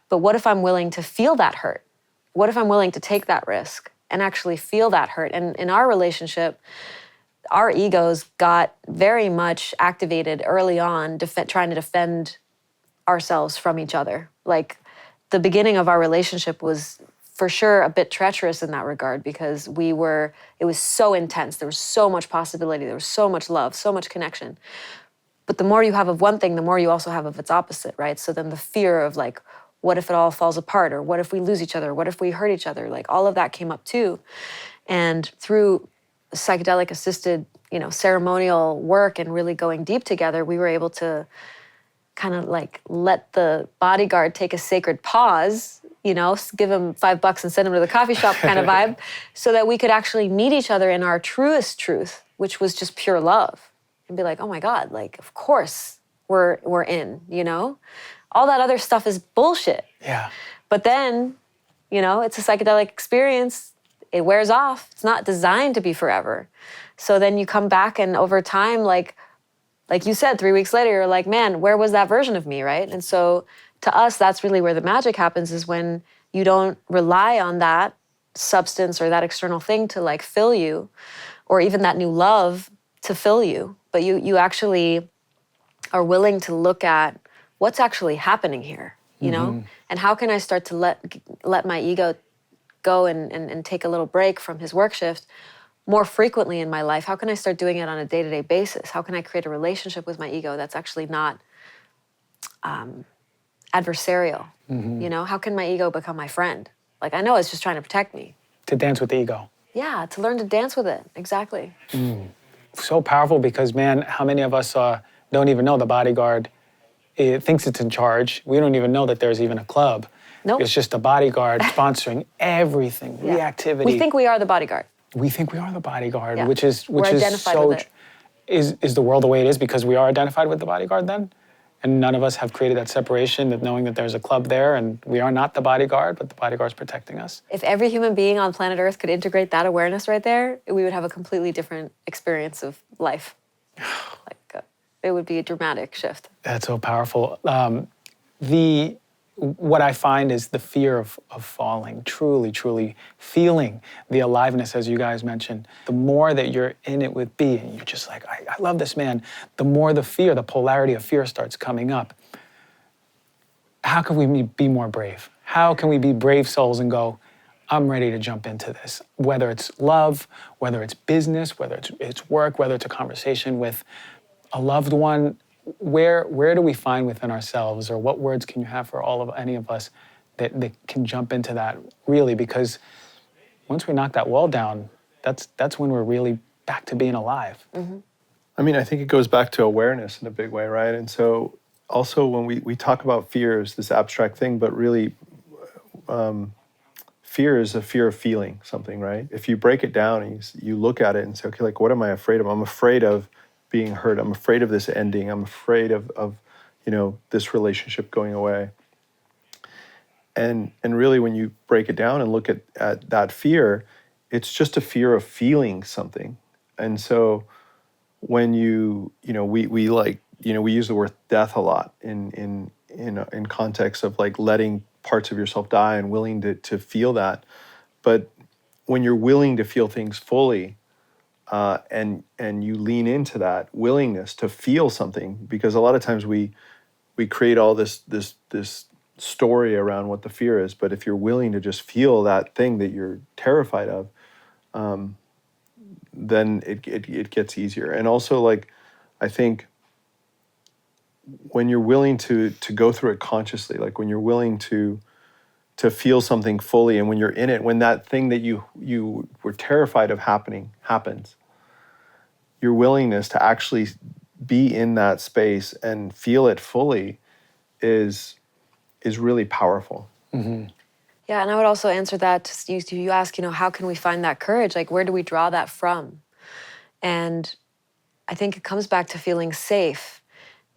But what if I'm willing to feel that hurt? What if I'm willing to take that risk and actually feel that hurt? And in our relationship, our egos got very much activated early on, trying to defend ourselves from each other. Like, the beginning of our relationship was for sure a bit treacherous in that regard because it was so intense. There was so much possibility. There was so much love, so much connection. But the more you have of one thing, the more you also have of its opposite, right? So then the fear of like, what if it all falls apart? Or what if we lose each other? What if we hurt each other? Like, all of that came up too. And through psychedelic assisted, ceremonial work and really going deep together, we were able to kind of like let the bodyguard take a sacred pause, give him $5 and send him to the coffee shop kind of vibe, so that we could actually meet each other in our truest truth, which was just pure love. And be like, oh my God, like, of course we're in, All that other stuff is bullshit. Yeah. But then, it's a psychedelic experience. It wears off. It's not designed to be forever. So then you come back and over time, like you said, 3 weeks later, you're like, man, where was that version of me, right? And so to us, that's really where the magic happens, is when you don't rely on that substance or that external thing to like fill you, or even that new love to fill you, but you actually are willing to look at what's actually happening here, And how can I start to let my ego go and take a little break from his work shift more frequently in my life? How can I start doing it on a day-to-day basis? How can I create a relationship with my ego that's actually not adversarial? How can my ego become my friend? Like, I know it's just trying to protect me. To dance with the ego. Yeah, to learn to dance with it. Exactly. So powerful because, man, how many of us don't even know the bodyguard thinks it's in charge. We don't even know that there's even a club. Nope. It's just a bodyguard sponsoring everything, reactivity. We think we are the bodyguard. We think we are the bodyguard, Yeah. which is We're identified so. with it. Is the world the way it is because we are identified with the bodyguard then? And none of us have created that separation of knowing that there's a club there and we are not the bodyguard, but the bodyguard's protecting us. If every human being on planet Earth could integrate that awareness right there, we would have a completely different experience of life. It would be a dramatic shift. That's so powerful. What I find is the fear of falling, truly feeling the aliveness, as you guys mentioned. The more that you're in it with Bee, and you're just like, I love this man, the more the fear, the polarity of fear starts coming up. How can we be more brave? How can we be brave souls and go, I'm ready to jump into this? Whether it's love, whether it's business, whether it's work, whether it's a conversation with a loved one, where do we find within ourselves, or what words can you have for any of us that can jump into that really? Because once we knock that wall down, that's when we're really back to being alive. Mm-hmm. I mean, I think it goes back to awareness in a big way, right? And so also when we talk about fear as this abstract thing, but really fear is a fear of feeling something, right? If you break it down and you look at it and say, okay, like, what am I afraid of? I'm afraid of being hurt. I'm afraid of this ending. I'm afraid of this relationship going away. And really, when you break it down and look at that fear, it's just a fear of feeling something. And so when we use the word death a lot in context of like letting parts of yourself die and willing to feel that. But when you're willing to feel things fully, and you lean into that willingness to feel something, because a lot of times we create all this story around what the fear is, but if you're willing to just feel that thing that you're terrified of, then it gets easier. And also, like, I think when you're willing to go through it consciously, like when you're willing to feel something fully, and when you're in it, when that thing that you were terrified of happens, your willingness to actually be in that space and feel it fully is really powerful. Yeah, and I would also answer that. You ask, how can we find that courage? Like, where do we draw that from? And I think it comes back to feeling safe,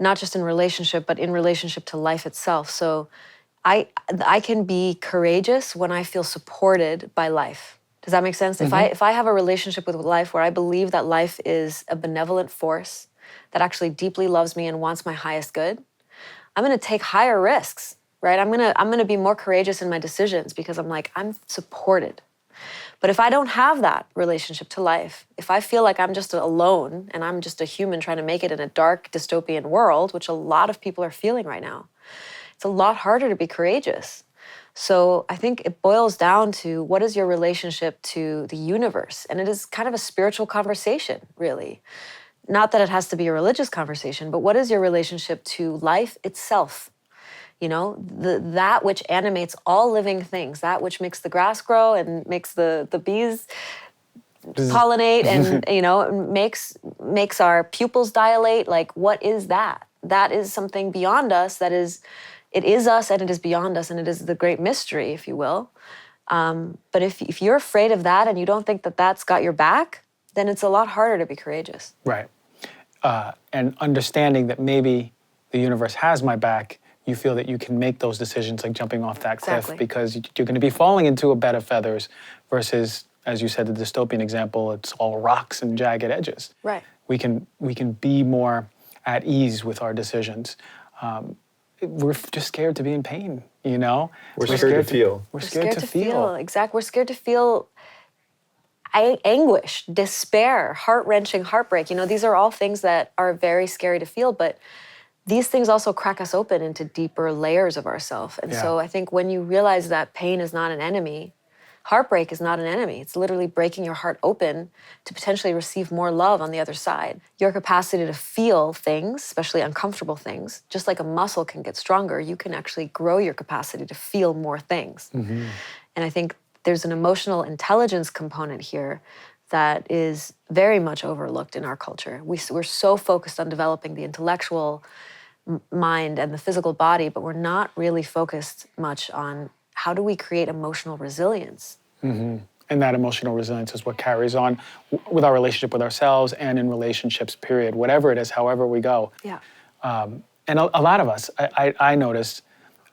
not just in relationship, but in relationship to life itself. So I can be courageous when I feel supported by life. Does that make sense? If I have a relationship with life where I believe that life is a benevolent force that actually deeply loves me and wants my highest good, I'm going to take higher risks, right? I'm going to be more courageous in my decisions because I'm supported. But if I don't have that relationship to life, if I feel like I'm just alone and I'm just a human trying to make it in a dark dystopian world, which a lot of people are feeling right now, it's a lot harder to be courageous. So I think it boils down to, what is your relationship to the universe? And it is kind of a spiritual conversation, really. Not that it has to be a religious conversation, but what is your relationship to life itself? That which animates all living things, that which makes the grass grow and makes the bees pollinate and makes our pupils dilate. Like, what is that? That is something beyond us. It is us, and it is beyond us, and it is the great mystery, if you will. But if you're afraid of that and you don't think that that's got your back, then it's a lot harder to be courageous. Right. And understanding that maybe the universe has my back, you feel that you can make those decisions, like jumping off that cliff, because you're going to be falling into a bed of feathers versus, as you said, the dystopian example, it's all rocks and jagged edges. Right. We can be more at ease with our decisions. We're just scared to be in pain, We're scared to feel. We're scared to feel. Exactly. We're scared to feel anguish, despair, heart-wrenching heartbreak. These are all things that are very scary to feel, but these things also crack us open into deeper layers of ourselves. And so I think when you realize that pain is not an enemy, heartbreak is not an enemy. It's literally breaking your heart open to potentially receive more love on the other side. Your capacity to feel things, especially uncomfortable things, just like a muscle can get stronger, you can actually grow your capacity to feel more things. And I think there's an emotional intelligence component here that is very much overlooked in our culture. We're so focused on developing the intellectual mind and the physical body, but we're not really focused much on how do we create emotional resilience. And that emotional resilience is what carries on with our relationship with ourselves and in relationships, period. Whatever it is, however we go. Yeah. And a lot of us, I noticed,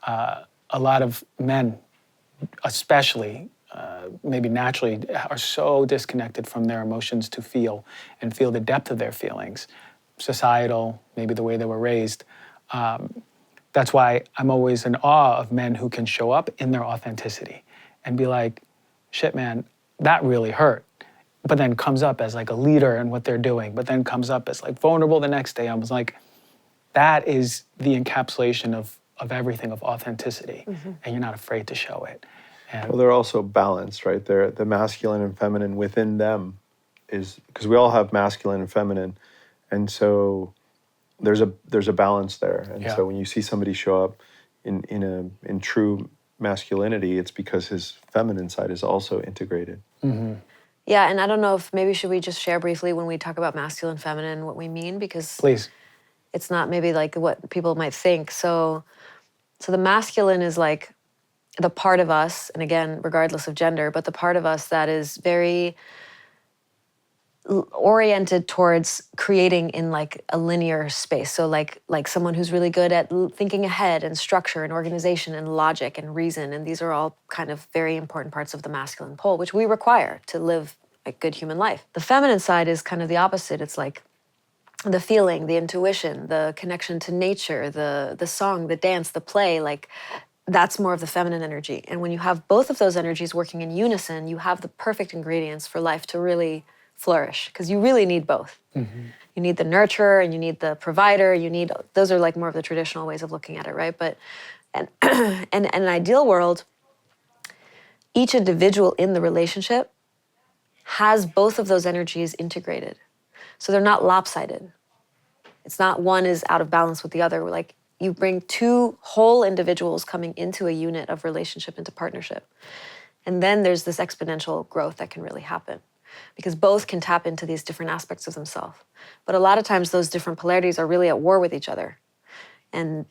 a lot of men, especially, maybe naturally, are so disconnected from their emotions to feel and feel the depth of their feelings. Societal, maybe the way they were raised. That's why I'm always in awe of men who can show up in their authenticity and be like, shit, man, that really hurt. But then comes up as like a leader in what they're doing, but then comes up as like vulnerable the next day. I was like, that is the encapsulation of everything, of authenticity. And you're not afraid to show it. And Well, they're also balanced, right? They're the masculine and feminine within them is, because we all have masculine and feminine, and so there's a balance there. And so when you see somebody show up in true masculinity, it's because his feminine side is also integrated. Yeah, and I don't know if maybe should we just share briefly when we talk about masculine, feminine, what we mean, because please. it's not maybe like what people might think. So the masculine is like the part of us, and again, regardless of gender, but the part of us that is very oriented towards creating in like a linear space. So like someone who's really good at thinking ahead and structure and organization and logic and reason. And these are all kind of very important parts of the masculine pole, which we require to live a good human life. The feminine side is kind of the opposite. It's like the feeling, the intuition, the connection to nature, the song, the dance, the play, like that's more of the feminine energy. And when you have both of those energies working in unison, you have the perfect ingredients for life to really flourish, because you really need both. You need the nurturer and you need the provider. Those are like more of the traditional ways of looking at it, right? But and in an ideal world, each individual in the relationship has both of those energies integrated. So they're not lopsided. It's not one is out of balance with the other. Like, you bring two whole individuals coming into a unit of relationship, into partnership. And then there's this exponential growth that can really happen, because both can tap into these different aspects of themselves. But a lot of times those different polarities are really at war with each other. And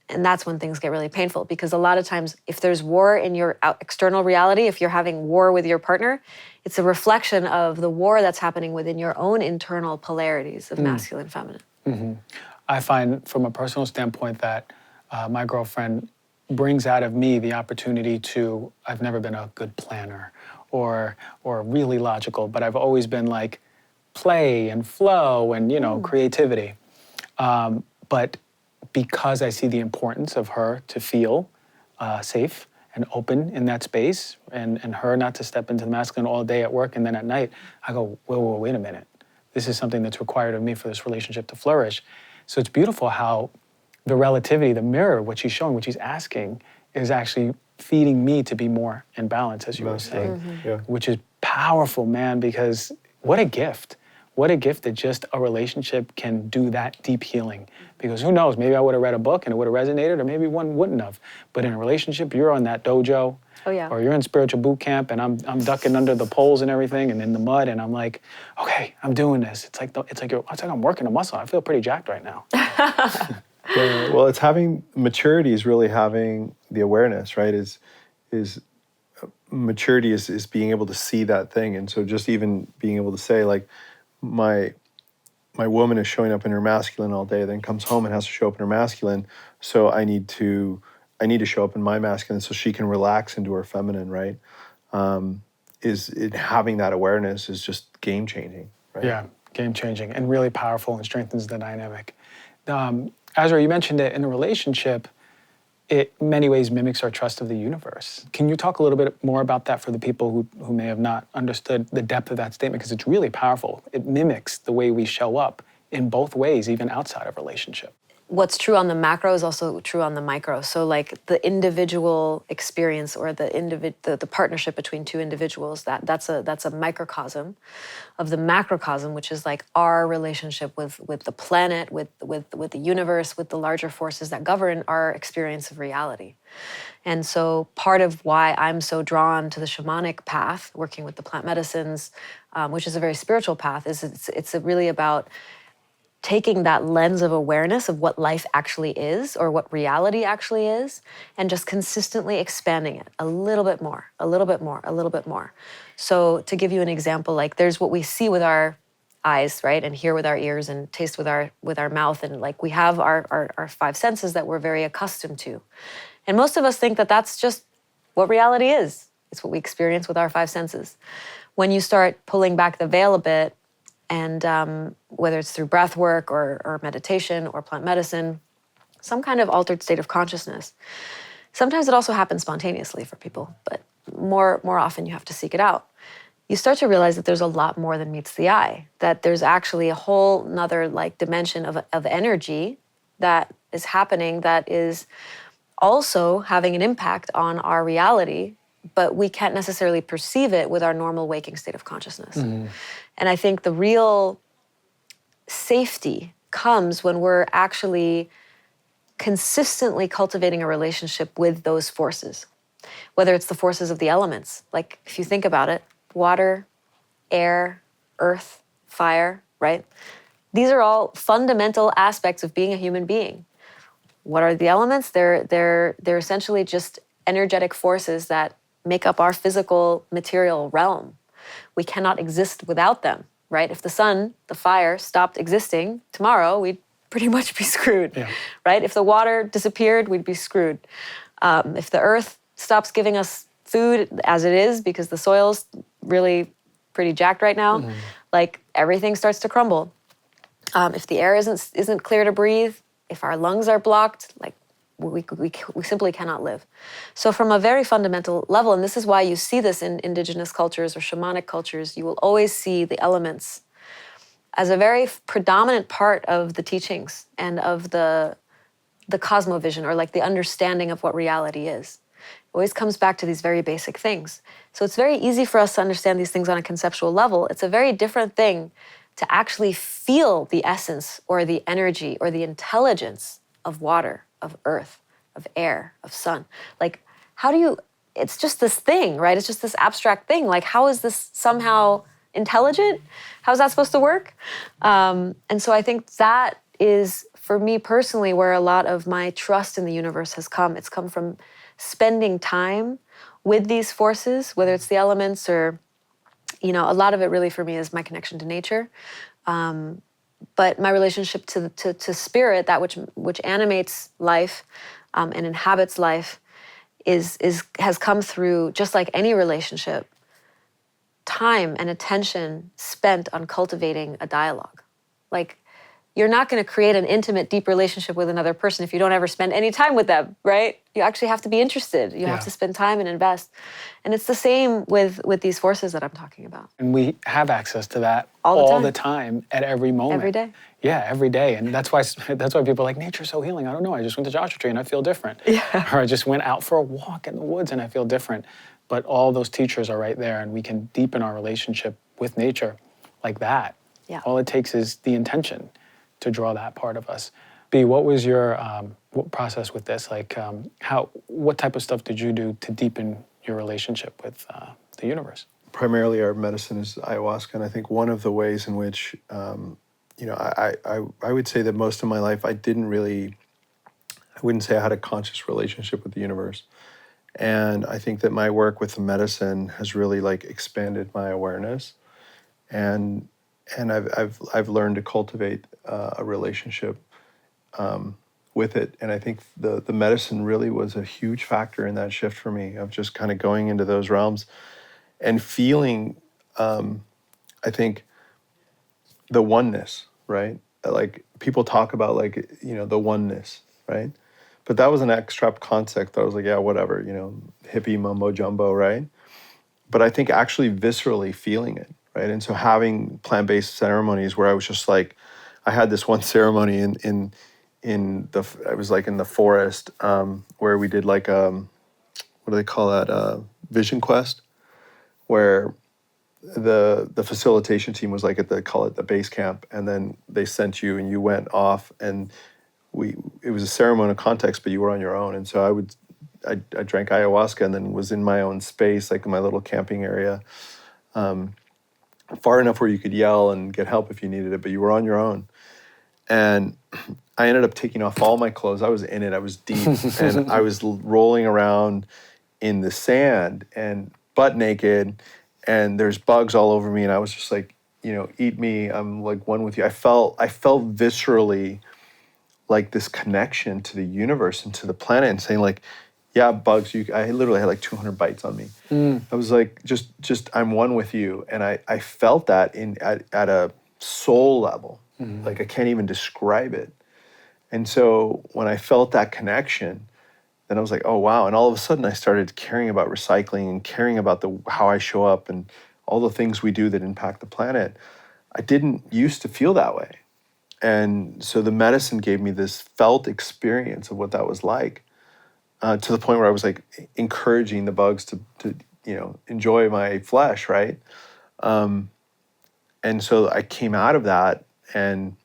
that's when things get really painful, because a lot of times if there's war in your external reality, if you're having war with your partner, it's a reflection of the war that's happening within your own internal polarities of masculine, feminine. I find from a personal standpoint that my girlfriend brings out of me the opportunity to, I've never been a good planner or really logical, but I've always been like play and flow and, creativity. But because I see the importance of her to feel safe and open in that space, and her not to step into the masculine all day at work and then at night, I go, whoa, wait a minute. This is something that's required of me for this relationship to flourish. So it's beautiful how the relativity, the mirror, what she's showing, what she's asking, is actually feeding me to be more in balance, as you were saying, which is powerful, man, because what a gift. What a gift that just a relationship can do that deep healing. Because who knows, maybe I would have read a book and it would have resonated, or maybe one wouldn't have. But in a relationship, you're on that dojo, or you're in spiritual boot camp, and I'm ducking under the poles and everything, and in the mud, and I'm like, okay, I'm doing this. It's like I'm working a muscle. I feel pretty jacked right now. Yeah, well, it's having maturity is really having the awareness, right? Is maturity is being able to see that thing, and so just even being able to say, like, my woman is showing up in her masculine all day, then comes home and has to show up in her masculine. So I need to show up in my masculine so she can relax into her feminine, right? Having that awareness is just game changing, right? Yeah, game changing and really powerful and strengthens the dynamic. Azrya, you mentioned it in a relationship, it in many ways mimics our trust of the universe. Can you talk a little bit more about that for the people who may have not understood the depth of that statement? Because it's really powerful. It mimics the way we show up in both ways, even outside of relationship. What's true on the macro is also true on the micro. So like the individual experience, or the partnership between two individuals, that's a microcosm of the macrocosm, which is like our relationship with the planet, with the universe, with the larger forces that govern our experience of reality. And so part of why I'm so drawn to the shamanic path, working with the plant medicines, which is a very spiritual path, is it's really about taking that lens of awareness of what life actually is, or what reality actually is, and just consistently expanding it a little bit more, a little bit more, a little bit more. So to give you an example, like there's what we see with our eyes, right? And hear with our ears, and taste with our mouth. And like we have our five senses that we're very accustomed to. And most of us think that that's just what reality is. It's what we experience with our five senses. When you start pulling back the veil a bit, and whether it's through breath work or meditation or plant medicine, some kind of altered state of consciousness. Sometimes it also happens spontaneously for people, but more often you have to seek it out. You start to realize that there's a lot more than meets the eye, that there's actually a whole nother like dimension of energy that is happening, that is also having an impact on our reality, but we can't necessarily perceive it with our normal waking state of consciousness. Mm-hmm. And I think the real safety comes when we're actually consistently cultivating a relationship with those forces, whether it's the forces of the elements. Like if you think about it, water, air, earth, fire, right? These are all fundamental aspects of being a human being. What are the elements? They're essentially just energetic forces that make up our physical material realm. We cannot exist without them, right? If the sun, the fire, stopped existing tomorrow, we'd pretty much be screwed, right? If the water disappeared, we'd be screwed. If the earth stops giving us food as it is, because the soil's really pretty jacked right now, like everything starts to crumble. If the air isn't clear to breathe, if our lungs are blocked, like we simply cannot live. So from a very fundamental level, and this is why you see this in indigenous cultures or shamanic cultures, you will always see the elements as a very predominant part of the teachings and of the cosmovision, or like the understanding of what reality is. It always comes back to these very basic things. So it's very easy for us to understand these things on a conceptual level. It's a very different thing to actually feel the essence or the energy or the intelligence of water, of earth, of air, of sun. Like, how do you, it's just this thing, right? It's just this abstract thing. Like, how is this somehow intelligent? How is that supposed to work? And so I think that is, for me personally, where a lot of my trust in the universe has come. It's come from spending time with these forces, whether it's the elements or, a lot of it really for me is my connection to nature. But my relationship to spirit, that which animates life and inhabits life, has come through, just like any relationship, time and attention spent on cultivating a dialogue. Like, you're not going to create an intimate, deep relationship with another person if you don't ever spend any time with them, right? You actually have to be interested. You have to spend time and invest. And it's the same with these forces that I'm talking about. And we have access to that All the time, at every moment. Every day. Yeah, every day. And that's why people are like, nature's so healing. I don't know. I just went to Joshua Tree and I feel different. Yeah. Or I just went out for a walk in the woods and I feel different. But all those teachers are right there, and we can deepen our relationship with nature like that. Yeah. All it takes is the intention to draw that part of us. Bee, what was your process with this? Like, what type of stuff did you do to deepen your relationship with the universe? Primarily, our medicine is ayahuasca, and I think one of the ways in which, I would say that most of my life I wouldn't say I had a conscious relationship with the universe. And I think that my work with the medicine has really like expanded my awareness, and I've learned to cultivate a relationship with it. And I think the medicine really was a huge factor in that shift for me, of just kind of going into those realms and feeling, I think, the oneness, right? Like, people talk about, like, the oneness, right? But that was an abstract concept. I was like, yeah, whatever, hippie mumbo jumbo, right? But I think actually viscerally feeling it, right? And so having plant-based ceremonies where I was just like, I had this one ceremony I was like in the forest, where we did like what do they call that? Vision quest, where the facilitation team was like call it the base camp, and then they sent you and you went off, and it was a ceremonial context, but you were on your own. And so I drank ayahuasca and then was in my own space, like in my little camping area, far enough where you could yell and get help if you needed it, but you were on your own. And I ended up taking off all my clothes. I was in it, I was deep, and I was rolling around in the sand and butt naked, and there's bugs all over me, and I was just like, eat me, I'm like one with you. I felt viscerally like this connection to the universe and to the planet, and saying like, yeah, bugs, I literally had like 200 bites on me. I was like, just I'm one with you. And I felt that at a soul level. Like, I can't even describe it. And so when I felt that connection, then I was like, oh wow. And all of a sudden I started caring about recycling and caring about how I show up and all the things we do that impact the planet. I didn't used to feel that way. And so the medicine gave me this felt experience of what that was like, to the point where I was like encouraging the bugs to enjoy my flesh, right? And so I came out of that and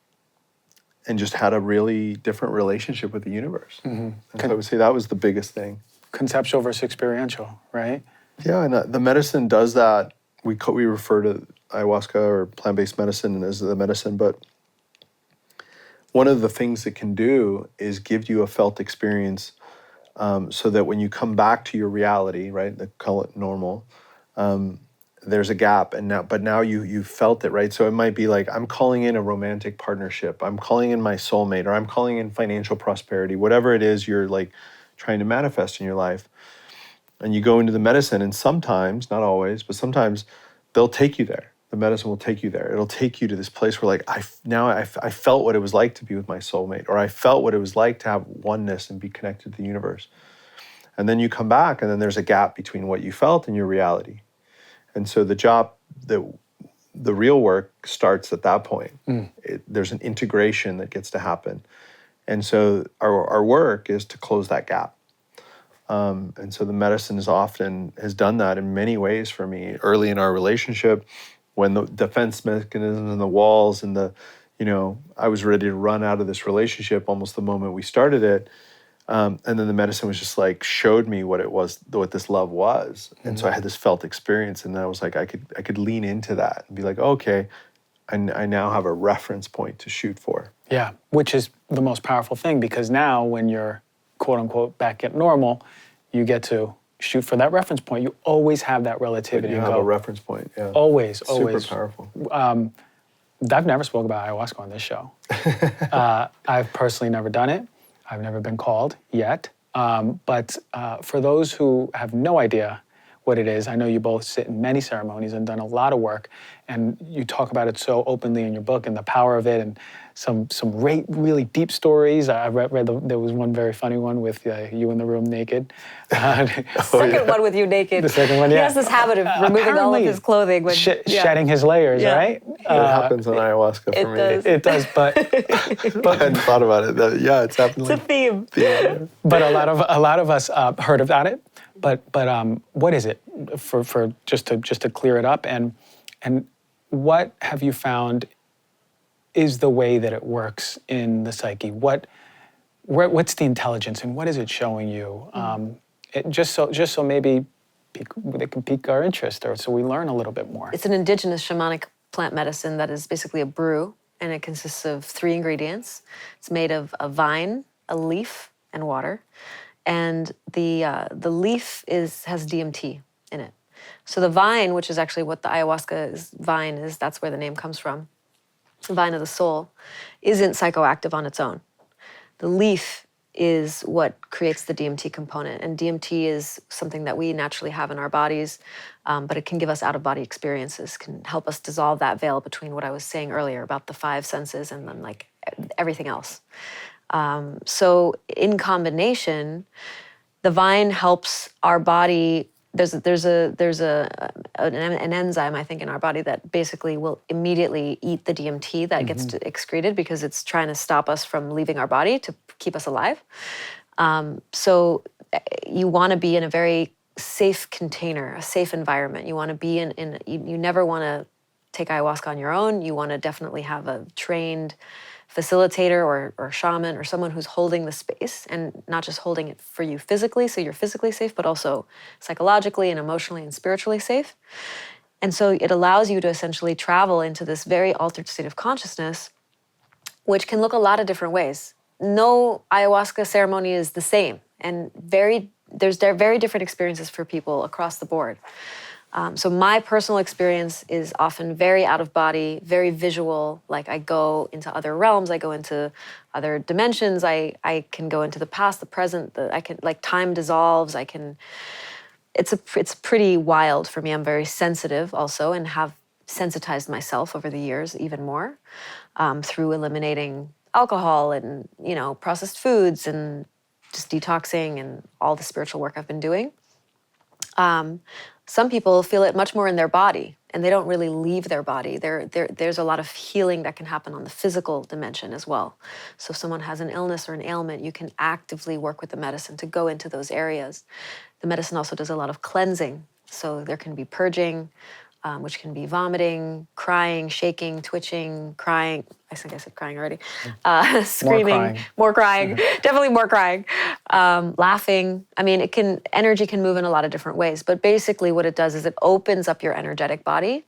just had a really different relationship with the universe. And so I would say that was the biggest thing. Conceptual versus experiential, right? Yeah, and the medicine does that. We refer to ayahuasca or plant-based medicine as the medicine, but one of the things it can do is give you a felt experience, so that when you come back to your reality, right, they call it normal, there's a gap, but now you felt it, right? So it might be like, I'm calling in a romantic partnership, I'm calling in my soulmate, or I'm calling in financial prosperity, whatever it is you're like trying to manifest in your life. And you go into the medicine, and sometimes, not always, but sometimes they'll take you there. the medicine will take you there. It'll take you to this place where like, I felt what it was like to be with my soulmate, or I felt what it was like to have oneness and be connected to the universe. And then you come back, and then there's a gap between what you felt and your reality. And so the real work starts at that point. There's an integration that gets to happen. And so our work is to close that gap. And so the medicine has done that in many ways for me. Early in our relationship, when the defense mechanisms and the walls and I was ready to run out of this relationship almost the moment we started it. And then the medicine was just like, showed me what this love was. And so I had this felt experience, and I was like, I could lean into that and be like, okay, I now have a reference point to shoot for. Yeah, which is the most powerful thing, because now when you're quote unquote back at normal, you get to shoot for that reference point. You always have that relativity. You have a reference point, yeah. Always. Super powerful. I've never spoke about ayahuasca on this show. I've personally never done it. I've never been called yet. But for those who have no idea what it is, I know you both sit in many ceremonies and done a lot of work, and you talk about it so openly in your book and the power of it, and some really deep stories. I read there was one very funny one with you in the room naked. Second one with you naked. The second one, yeah. He has this habit of removing all of his clothing. When, shedding his layers, right? It happens on ayahuasca for me. It does, but I hadn't thought about it. Yeah, it's happening. It's a theme. But a lot of us heard about it. But what is it for just to clear it up, and what have you found is the way that it works in the psyche? What's the intelligence, and what is it showing you? Just so maybe they can pique our interest, or so we learn a little bit more. It's an indigenous shamanic plant medicine that is basically a brew, and it consists of 3 ingredients. It's made of a vine, a leaf, and water. And the leaf has DMT in it. So the vine, which is actually what the ayahuasca vine is, that's where the name comes from, the vine of the soul, isn't psychoactive on its own. The leaf is what creates the DMT component. And DMT is something that we naturally have in our bodies, but it can give us out-of-body experiences, can help us dissolve that veil between what I was saying earlier about the 5 senses and then like everything else. So in combination, the vine helps our body. There's an enzyme, I think, in our body that basically will immediately eat the DMT that gets excreted because it's trying to stop us from leaving our body to keep us alive. So you want to be in a very safe container, a safe environment. You want to be you never want to take ayahuasca on your own. You want to definitely have a trained facilitator or shaman or someone who's holding the space, and not just holding it for you physically, so you're physically safe, but also psychologically and emotionally and spiritually safe. And so it allows you to essentially travel into this very altered state of consciousness, which can look a lot of different ways. No ayahuasca ceremony is the same, and there's very different experiences for people across the board. So my personal experience is often very out of body, very visual. Like I go into other realms, I go into other dimensions. I can go into the past, the present. I can, like, time dissolves. It's pretty wild for me. I'm very sensitive also, and have sensitized myself over the years even more through eliminating alcohol and processed foods and just detoxing and all the spiritual work I've been doing. Some people feel it much more in their body, and they don't really leave their body. There's a lot of healing that can happen on the physical dimension as well. So if someone has an illness or an ailment, you can actively work with the medicine to go into those areas. The medicine also does a lot of cleansing. So there can be purging, which can be vomiting, crying, shaking, twitching, crying. I think I said crying already. Screaming, more crying, definitely more crying, laughing. I mean, energy can move in a lot of different ways, but basically what it does is it opens up your energetic body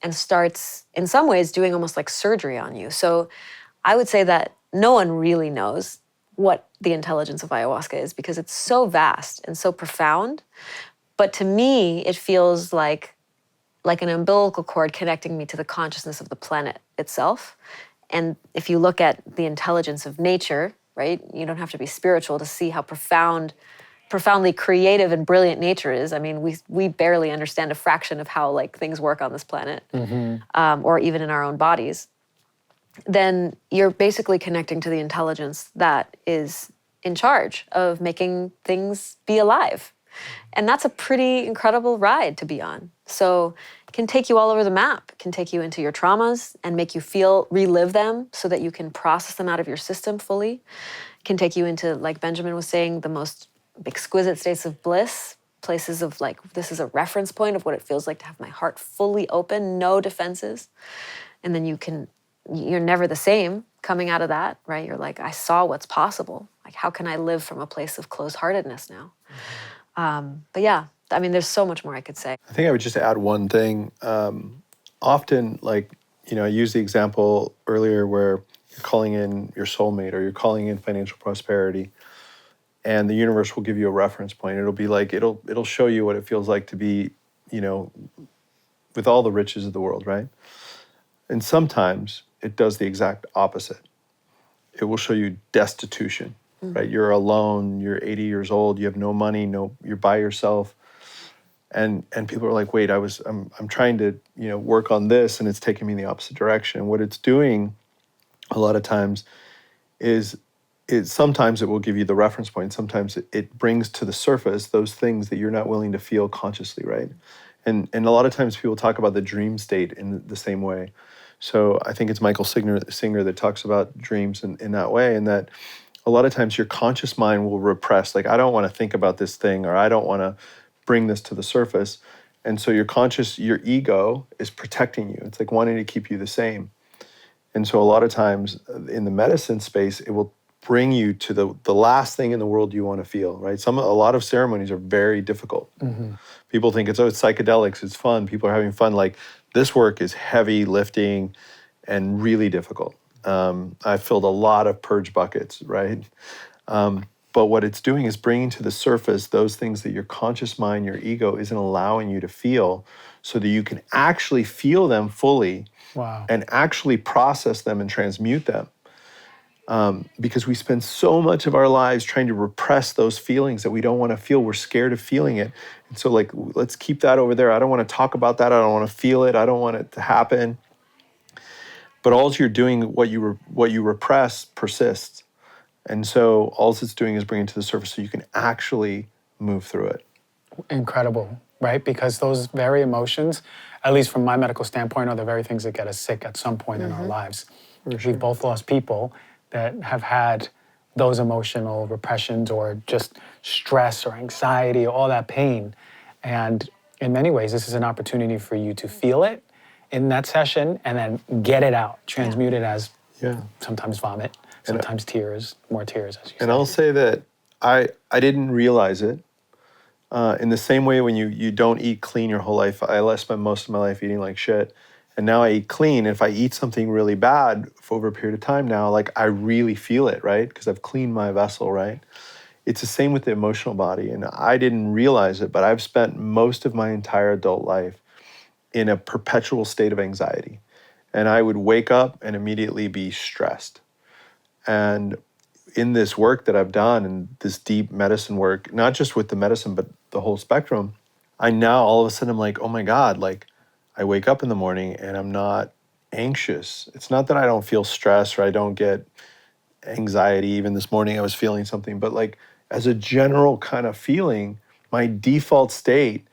and starts, in some ways, doing almost like surgery on you. So I would say that no one really knows what the intelligence of ayahuasca is, because it's so vast and so profound. But to me, it feels like an umbilical cord connecting me to the consciousness of the planet itself. And if you look at the intelligence of nature, right, you don't have to be spiritual to see how profound profoundly creative and brilliant nature is. I mean, we barely understand a fraction of how like things work on this planet, or even in our own bodies. Then you're basically connecting to the intelligence that is in charge of making things be alive. And that's a pretty incredible ride to be on. So it can take you all over the map. It can take you into your traumas and make you relive them so that you can process them out of your system fully. It can take you into, like Benjamin was saying, the most exquisite states of bliss, places of like, this is a reference point of what it feels like to have my heart fully open, no defenses. And then you're never the same coming out of that, right? You're like, I saw what's possible. Like, how can I live from a place of closed-heartedness now? But yeah, I mean, there's so much more I could say. I think I would just add one thing. Often, like, I used the example earlier where you're calling in your soulmate or you're calling in financial prosperity, and the universe will give you a reference point. It'll be like, it'll show you what it feels like to be, with all the riches of the world, right? And sometimes it does the exact opposite. It will show you destitution, right? You're alone, you're 80 years old, you have no money, you're by yourself. And people are like, wait, I'm trying to, work on this, and it's taking me in the opposite direction. What it's doing a lot of times is sometimes it will give you the reference point. Sometimes it brings to the surface those things that you're not willing to feel consciously, right? And a lot of times people talk about the dream state in the same way. So I think it's Michael Singer that talks about dreams in that way, and that a lot of times your conscious mind will repress, like, I don't want to think about this thing, or I don't want to bring this to the surface. And so your ego is protecting you. It's like wanting to keep you the same. And so a lot of times in the medicine space, it will bring you to the last thing in the world you want to feel, right? A lot of ceremonies are very difficult. People think it's psychedelics, it's fun, people are having fun. Like, this work is heavy lifting and really difficult. I've filled a lot of purge buckets, right? But what it's doing is bringing to the surface those things that your conscious mind, your ego, isn't allowing you to feel, so that you can actually feel them fully. Wow. And actually process them and transmute them. Because we spend so much of our lives trying to repress those feelings that we don't want to feel. We're scared of feeling it. And so, like, let's keep that over there. I don't want to talk about that. I don't want to feel it. I don't want it to happen. But all you're doing, what you repress persists. And so all it's doing is bringing it to the surface so you can actually move through it. Incredible, right? Because those very emotions, at least from my medical standpoint, are the very things that get us sick at some point in our lives. We've both lost people that have had those emotional repressions, or just stress or anxiety, all that pain. And in many ways, this is an opportunity for you to feel it in that session and then get it out, transmute it as sometimes vomit, sometimes tears, more tears, as you said. And I'll say that I didn't realize it. In the same way, when you don't eat clean your whole life, I spent most of my life eating like shit. And now I eat clean. If I eat something really bad for over a period of time now, like, I really feel it, right? Because I've cleaned my vessel, right? It's the same with the emotional body. And I didn't realize it, but I've spent most of my entire adult life in a perpetual state of anxiety. And I would wake up and immediately be stressed. And in this work that I've done, and this deep medicine work, not just with the medicine, but the whole spectrum, I now all of a sudden I'm like, oh my God, like, I wake up in the morning and I'm not anxious. It's not that I don't feel stress or I don't get anxiety. Even this morning I was feeling something, but like, as a general kind of feeling, my default state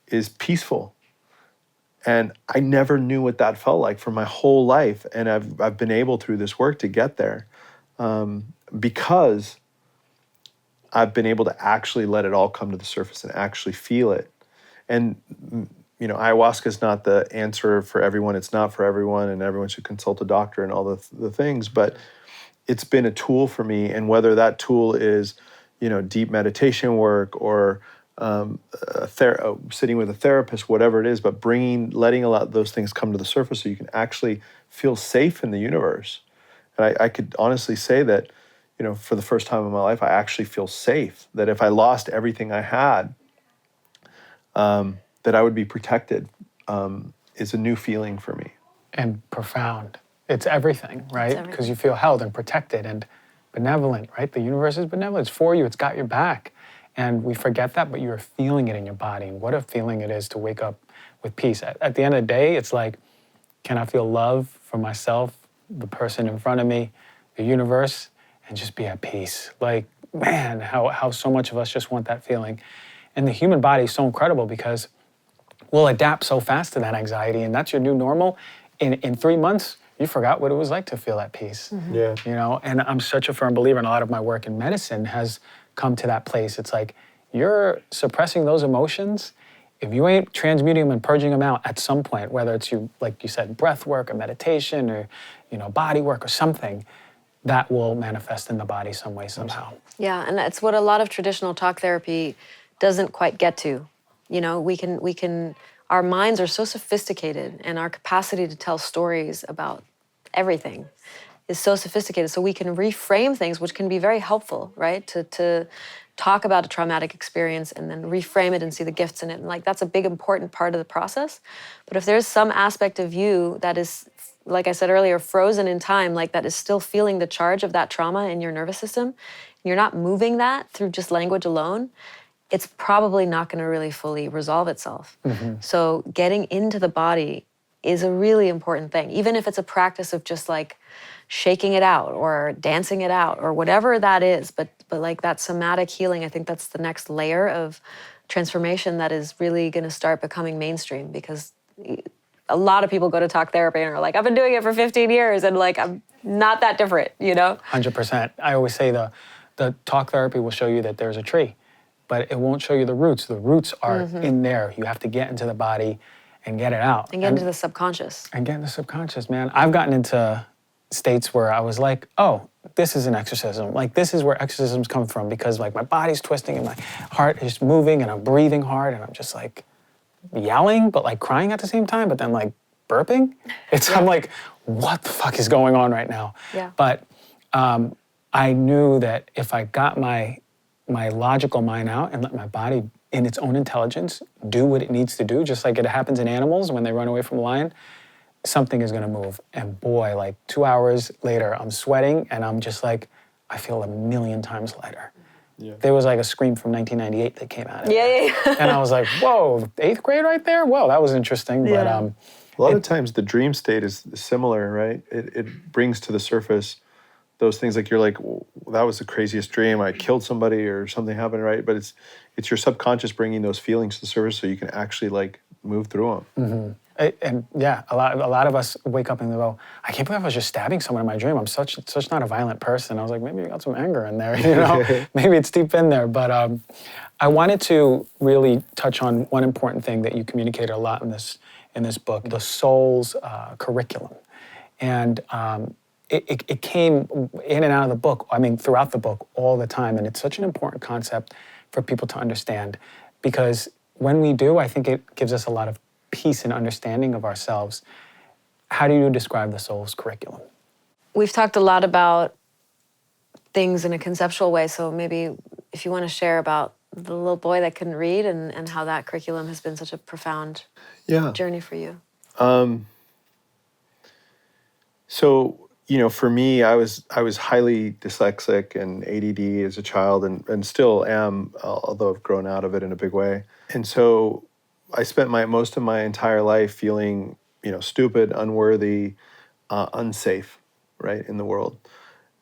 is peaceful. And I never knew what that felt like for my whole life. And I've been able through this work to get there. Because I've been able to actually let it all come to the surface and actually feel it. And, ayahuasca is not the answer for everyone. It's not for everyone, and everyone should consult a doctor and all the things, but it's been a tool for me. And whether that tool is, deep meditation work or sitting with a therapist, whatever it is, but letting a lot of those things come to the surface so you can actually feel safe in the universe. And I could honestly say that, for the first time in my life, I actually feel safe. That if I lost everything I had, that I would be protected, is a new feeling for me. And profound. It's everything, right? Because you feel held and protected and benevolent, right? The universe is benevolent. It's for you. It's got your back. And we forget that, but you're feeling it in your body. And what a feeling it is to wake up with peace. At the end of the day, it's like, can I feel love for myself, the person in front of me, the universe, and just be at peace? Like, man, how so much of us just want that feeling. And the human body is so incredible because we'll adapt so fast to that anxiety, and that's your new normal. In 3 months, you forgot what it was like to feel at peace. Yeah. You know, and I'm such a firm believer, and a lot of my work in medicine has come to that place. It's like, you're suppressing those emotions. If you ain't transmuting them and purging them out at some point, whether it's you, like you said, breath work or meditation or, you know, body work or something, that will manifest in the body some way, somehow. Yeah, and that's what a lot of traditional talk therapy doesn't quite get to. You know, our minds are so sophisticated, and our capacity to tell stories about everything is so sophisticated. So we can reframe things, which can be very helpful, right? To talk about a traumatic experience and then reframe it and see the gifts in it. And like, that's a big, important part of the process. But if there's some aspect of you that is, like I said earlier, frozen in time, like that is still feeling the charge of that trauma in your nervous system, and you're not moving that through just language alone, it's probably not going to really fully resolve itself. So getting into the body is a really important thing, even if it's a practice of just like shaking it out or dancing it out or whatever that is. But like that somatic healing, I think that's the next layer of transformation that is really going to start becoming mainstream, because a lot of people go to talk therapy and are like, I've been doing it for 15 years and like, I'm not that different, you know? 100%. I always say the talk therapy will show you that there's a tree, but it won't show you the roots. The roots are in there. You have to get into the body and get it out. And get into the subconscious. And get into the subconscious, man. I've gotten into states where I was like, oh, this is an exorcism. Like, this is where exorcisms come from, because like my body's twisting and my heart is moving and I'm breathing hard and I'm just like yelling, but like crying at the same time, but then like burping. I'm like, what the fuck is going on right now? Yeah. But I knew that if I got my logical mind out and let my body in its own intelligence do what it needs to do, just like it happens in animals when they run away from a lion, something is going to move. And boy, like 2 hours later, I'm sweating and I'm just like, I feel a million times lighter. Yeah. There was like a scream from 1998 that came out of it. Yeah. And I was like, whoa, 8th grade right there? Whoa, that was interesting. Yeah. But a lot of times the dream state is similar, right? It brings to the surface those things, like you're like, well, that was the craziest dream. I killed somebody or something happened, right? But it's your subconscious bringing those feelings to the surface so you can actually like move through them. And yeah, a lot of us wake up and they go, I can't believe I was just stabbing someone in my dream. I'm such not a violent person. I was like, maybe you got some anger in there, you know? Maybe it's deep in there. But I wanted to really touch on one important thing that you communicated a lot in this book, the soul's curriculum. And it came in and out of the book, I mean, throughout the book all the time. And it's such an important concept for people to understand, because when we do, I think it gives us a lot of peace and understanding of ourselves. How do you describe the soul's curriculum? We've talked a lot about things in a conceptual way, so maybe if you want to share about the little boy that couldn't read and how that curriculum has been such a profound journey for you. So, you know, for me, I was highly dyslexic and ADD as a child, and still am, although I've grown out of it in a big way. And so I spent most of my entire life feeling, you know, stupid, unworthy, unsafe, right, in the world.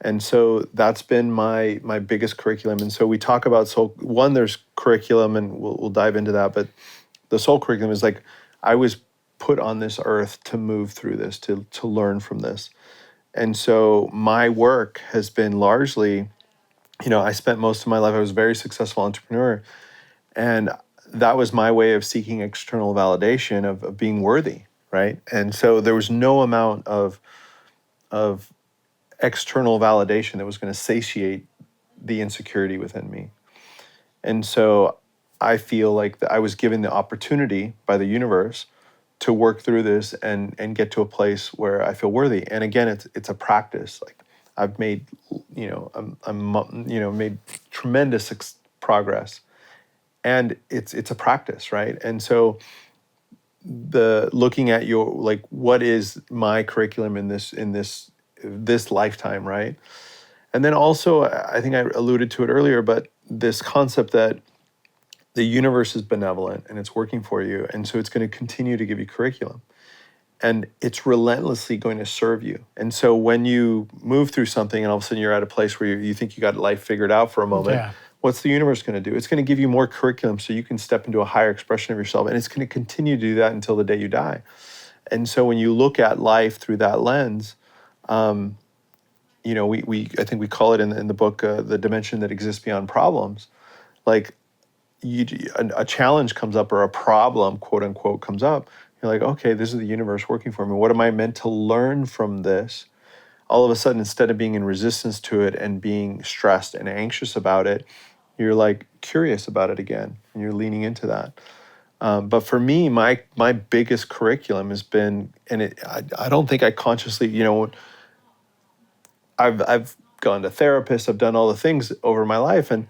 And so that's been my biggest curriculum. And so we talk about soul. One, there's curriculum, and we'll dive into that. But the soul curriculum is like, I was put on this earth to move through this, to learn from this. And so my work has been largely, you know, I spent most of my life, I was a very successful entrepreneur, and that was my way of seeking external validation of being worthy, right? And so there was no amount of external validation that was going to satiate the insecurity within me. And so I feel like I was given the opportunity by the universe to work through this and get to a place where I feel worthy. And again, it's a practice. Like I've made, you know, I'm made tremendous progress, and it's a practice, right? And so looking at your, like, what is my curriculum in this lifetime, right? And then also, I think I alluded to it earlier, but this concept that the universe is benevolent and it's working for you, and so it's going to continue to give you curriculum. And it's relentlessly going to serve you. And so when you move through something and all of a sudden you're at a place where you think you got life figured out for a moment, what's the universe going to do? It's going to give you more curriculum so you can step into a higher expression of yourself. And it's going to continue to do that until the day you die. And so when you look at life through that lens, you know, I think we call it in the book, the dimension that exists beyond problems. Like a challenge comes up or a problem, quote unquote, comes up. You're like, okay, this is the universe working for me. What am I meant to learn from this? All of a sudden, instead of being in resistance to it and being stressed and anxious about it, you're like curious about it again, and you're leaning into that. But for me, my biggest curriculum has been, and I don't think I consciously, you know, I've gone to therapists, I've done all the things over my life, and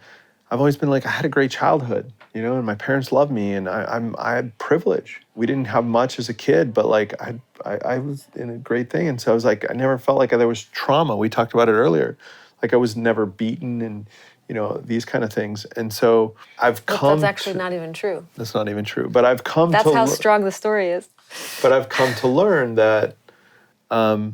I've always been like, I had a great childhood, you know, and my parents loved me, and I had privilege. We didn't have much as a kid, but like I was in a great thing, and so I was like, I never felt like there was trauma. We talked about it earlier, like I was never beaten, and you know, these kind of things. And so I've come. That's actually not even true. That's not even true. But I've come. That's how strong the story is. But I've come to learn that I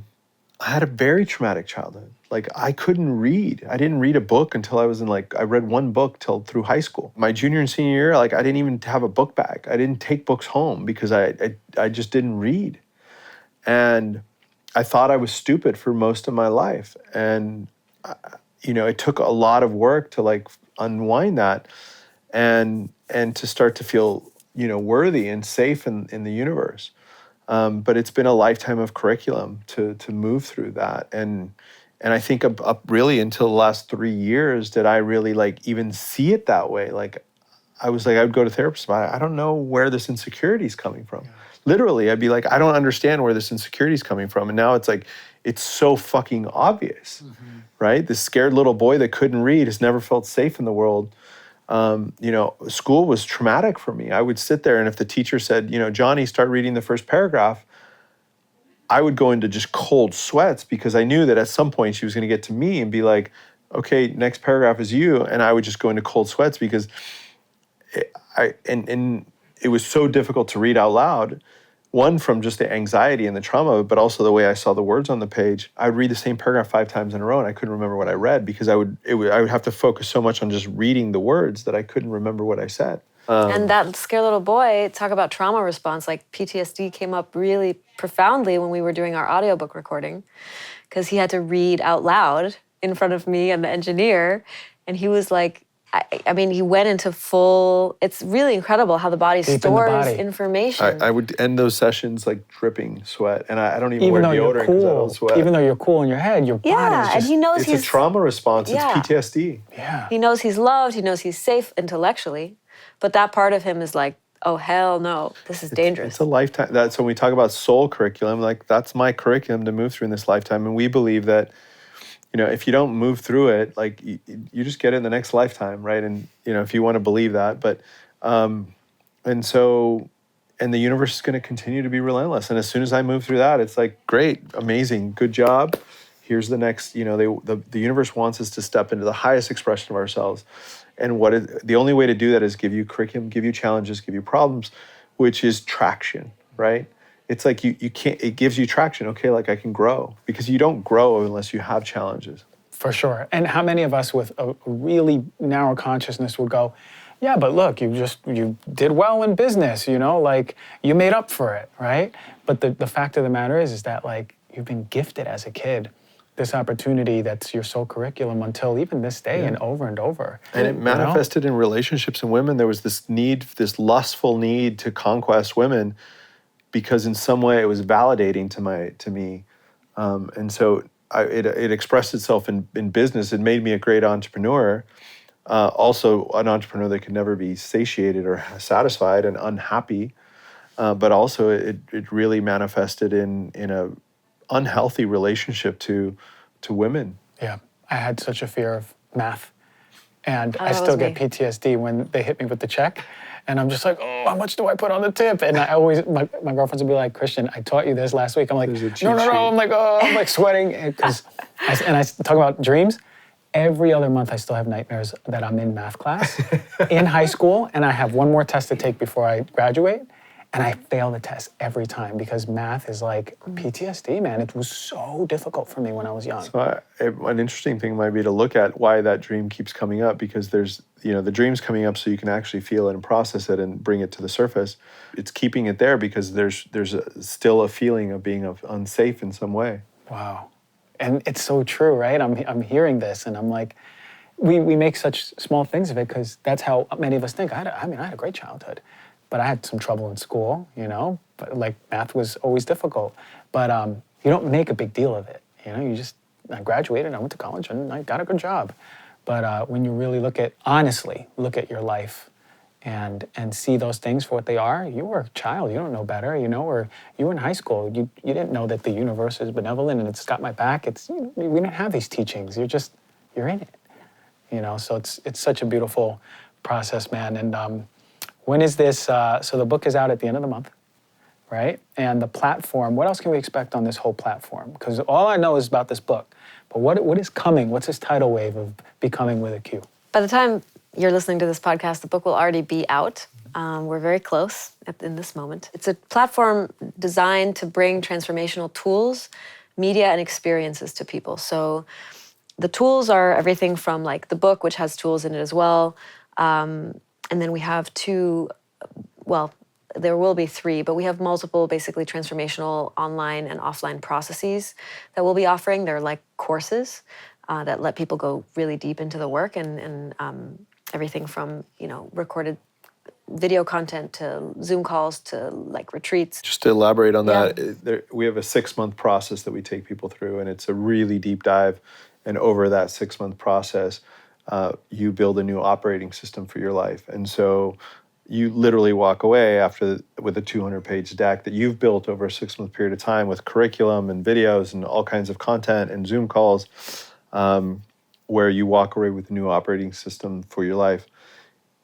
had a very traumatic childhood. Like I couldn't read. I didn't read a book until I was in I read one book through high school. My junior and senior year, like I didn't even have a book bag. I didn't take books home because I just didn't read. And I thought I was stupid for most of my life. And, you know, it took a lot of work to like unwind that and to start to feel, you know, worthy and safe in the universe. But it's been a lifetime of curriculum to move through that. And I think up really until the last 3 years did I really like even see it that way. Like I was like, I would go to therapists about it. I don't know where this insecurity is coming from. Yeah. Literally, I'd be like, I don't understand where this insecurity is coming from. And now it's like, it's so fucking obvious, right? This scared little boy that couldn't read has never felt safe in the world. You know, school was traumatic for me. I would sit there, and if the teacher said, you know, Johnny, start reading the first paragraph, I would go into just cold sweats because I knew that at some point she was going to get to me and be like, okay, next paragraph is you. And I would just go into cold sweats because it was so difficult to read out loud. One, from just the anxiety and the trauma, but also the way I saw the words on the page. I would read the same paragraph 5 times in a row, and I couldn't remember what I read because I would have to focus so much on just reading the words that I couldn't remember what I said. And that scared little boy, talk about trauma response, like PTSD came up really profoundly when we were doing our audiobook recording because he had to read out loud in front of me and the engineer. And he was like, I mean, he went into full, it's really incredible how the body stores information. I would end those sessions like dripping sweat, and I don't even wear deodorant because I don't sweat. Even though you're cool in your head, your body is just... and he knows it's a trauma response, it's PTSD. Yeah. He knows he's loved, he knows he's safe intellectually, but that part of him is like, oh, hell no, this is dangerous. It's a lifetime. That's when we talk about soul curriculum, like that's my curriculum to move through in this lifetime, and we believe that, you know, if you don't move through it, like you just get it in the next lifetime, right? And, you know, if you want to believe that, but, and the universe is going to continue to be relentless. And as soon as I move through that, it's like, great, amazing, good job. Here's the next, you know, the universe wants us to step into the highest expression of ourselves. And the only way to do that is give you curriculum, give you challenges, give you problems, which is traction, right? It's like you can't, it gives you traction. Okay, like I can grow because you don't grow unless you have challenges. For sure. And how many of us with a really narrow consciousness would go, yeah, but look, you did well in business, you know, like you made up for it, right? But the fact of the matter is that like you've been gifted as a kid this opportunity that's your soul curriculum until even this day and over and over. And it manifested in relationships and women. There was this need, this lustful need to conquest women because in some way it was validating to me. And so it expressed itself in business. It made me a great entrepreneur. Also an entrepreneur that could never be satiated or satisfied and unhappy. But also it really manifested in a unhealthy relationship to women. Yeah, I had such a fear of math. And I still get PTSD when they hit me with the check. And I'm just like, oh, how much do I put on the tip? And I always, my girlfriends would be like, Christian, I taught you this last week. I'm like, no. I'm like, oh, I'm like sweating. And I talk about dreams. every other month I still have nightmares that I'm in math class in high school, and I have one more test to take before I graduate, and I fail the test every time because math is like PTSD, man. It was so difficult for me when I was young. So an interesting thing might be to look at why that dream keeps coming up, because there's, the dream's coming up so you can actually feel it and process it and bring it to the surface. It's keeping it there because there's still a feeling of being unsafe in some way. Wow. And it's so true, right? I'm hearing this and I'm like, we make such small things of it because that's how many of us think. I had a great childhood, but I had some trouble in school, but like math was always difficult. But you don't make a big deal of it, I graduated, I went to college and I got a good job. But when you really honestly look at your life and see those things for what they are, you were a child, you don't know better, or you were in high school, you didn't know that the universe is benevolent and it's got my back. We didn't have these teachings, you're in it, so it's such a beautiful process, man. And when is this, so the book is out at the end of the month, right? And the platform, what else can we expect on this whole platform? Because all I know is about this book, but what is coming? What's this tidal wave of Becoming with a Q? By the time you're listening to this podcast, the book will already be out. We're very close in this moment. It's a platform designed to bring transformational tools, media, and experiences to people. So the tools are everything from like the book, which has tools in it as well. And then we have there will be 3, but we have multiple basically transformational online and offline processes that we'll be offering. They're like courses that let people go really deep into the work and everything from, recorded video content to Zoom calls to like retreats. Just to elaborate on that, we have a 6-month process that we take people through, and it's a really deep dive. And over that 6-month process, you build a new operating system for your life. And so you literally walk away with a 200-page deck that you've built over a 6-month period of time with curriculum and videos and all kinds of content and Zoom calls, where you walk away with a new operating system for your life.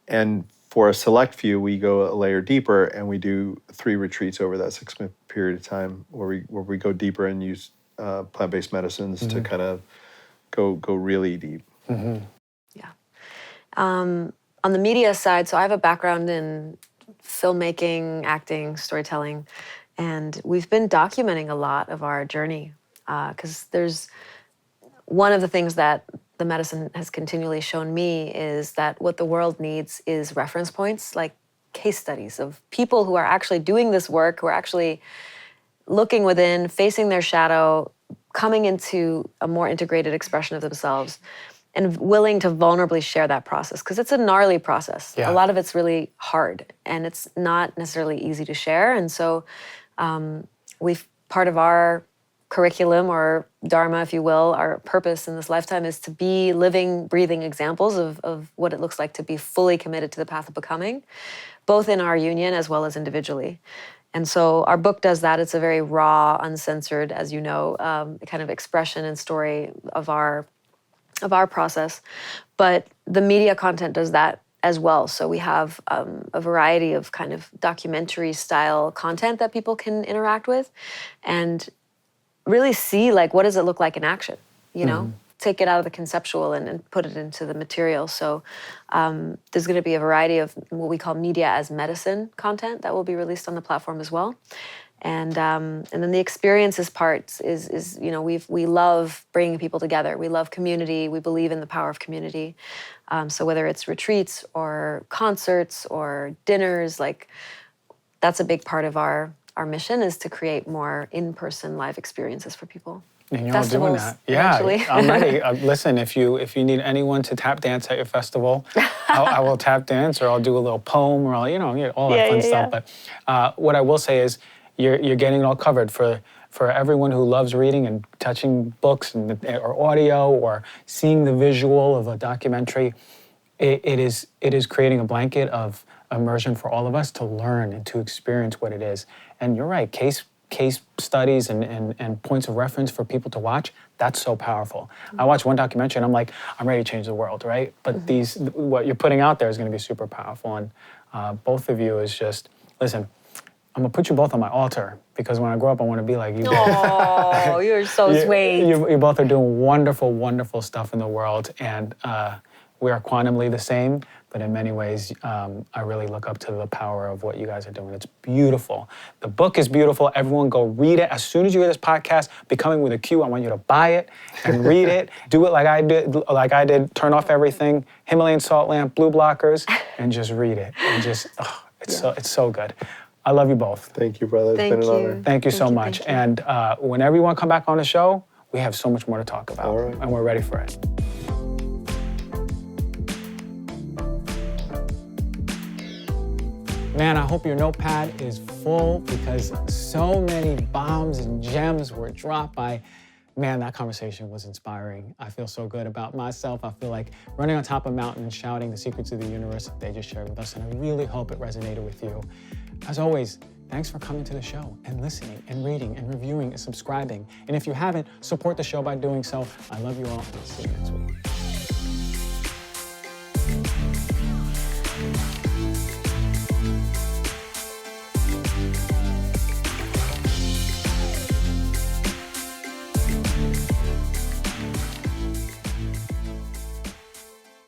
And for a select few, we go a layer deeper and we do 3 retreats over that 6-month period of time where we go deeper and use plant-based medicines to kind of go really deep. Mm-hmm. Yeah. On the media side, so I have a background in filmmaking, acting, storytelling, and we've been documenting a lot of our journey because there's one of the things that the medicine has continually shown me is that what the world needs is reference points, like case studies of people who are actually doing this work, who are actually looking within, facing their shadow, coming into a more integrated expression of themselves, and willing to vulnerably share that process, because it's a gnarly process. Yeah. A lot of it's really hard, and it's not necessarily easy to share. And so part of our curriculum or dharma, if you will, our purpose in this lifetime is to be living, breathing examples of what it looks like to be fully committed to the path of becoming, both in our union as well as individually. And so our book does that. It's a very raw, uncensored, as you know, kind of expression and story of our process. But the media content does that as well. So we have a variety of kind of documentary style content that people can interact with and really see, like, what does it look like in action, take it out of the conceptual and put it into the material. So there's going to be a variety of what we call media as medicine content that will be released on the platform as well. And then the experiences part is we love bringing people together. We love community. We believe in the power of community. So whether it's retreats or concerts or dinners, like that's a big part of our mission is to create more in-person live experiences for people. And you're all doing that. Yeah, I'm ready. Listen, if you need anyone to tap dance at your festival, I will tap dance, or I'll do a little poem, or all that fun stuff. But what I will say is, you're getting it all covered for everyone who loves reading and touching books or audio or seeing the visual of a documentary. It is creating a blanket of immersion for all of us to learn and to experience what it is. And you're right, case studies and points of reference for people to watch, that's so powerful. Mm-hmm. I watched one documentary and I'm like, I'm ready to change the world, right? But what you're putting out there is going to be super powerful. And both of you is just, listen, I'm going to put you both on my altar because when I grow up, I want to be like you. Oh, you're You're so sweet. You both are doing wonderful, wonderful stuff in the world, and we are quantumly the same, but in many ways, I really look up to the power of what you guys are doing. It's beautiful. The book is beautiful. Everyone go read it. As soon as you hear this podcast, Becoming with a Q, I want you to buy it and read it. Do it like I did. Turn off everything, Himalayan salt lamp, blue blockers, and just read it. And just, it's so good. I love you both. Thank you, brother. It's been an honor. Thank you so much. And whenever you want to come back on the show, we have so much more to talk about. All right. And we're ready for it. Man, I hope your notepad is full because so many bombs and gems were dropped by, man, that conversation was inspiring. I feel so good about myself. I feel like running on top of a mountain and shouting the secrets of the universe that they just shared with us, and I really hope it resonated with you. As always, thanks for coming to the show and listening and reading and reviewing and subscribing. And if you haven't, support the show by doing so. I love you all, and I'll see you next week.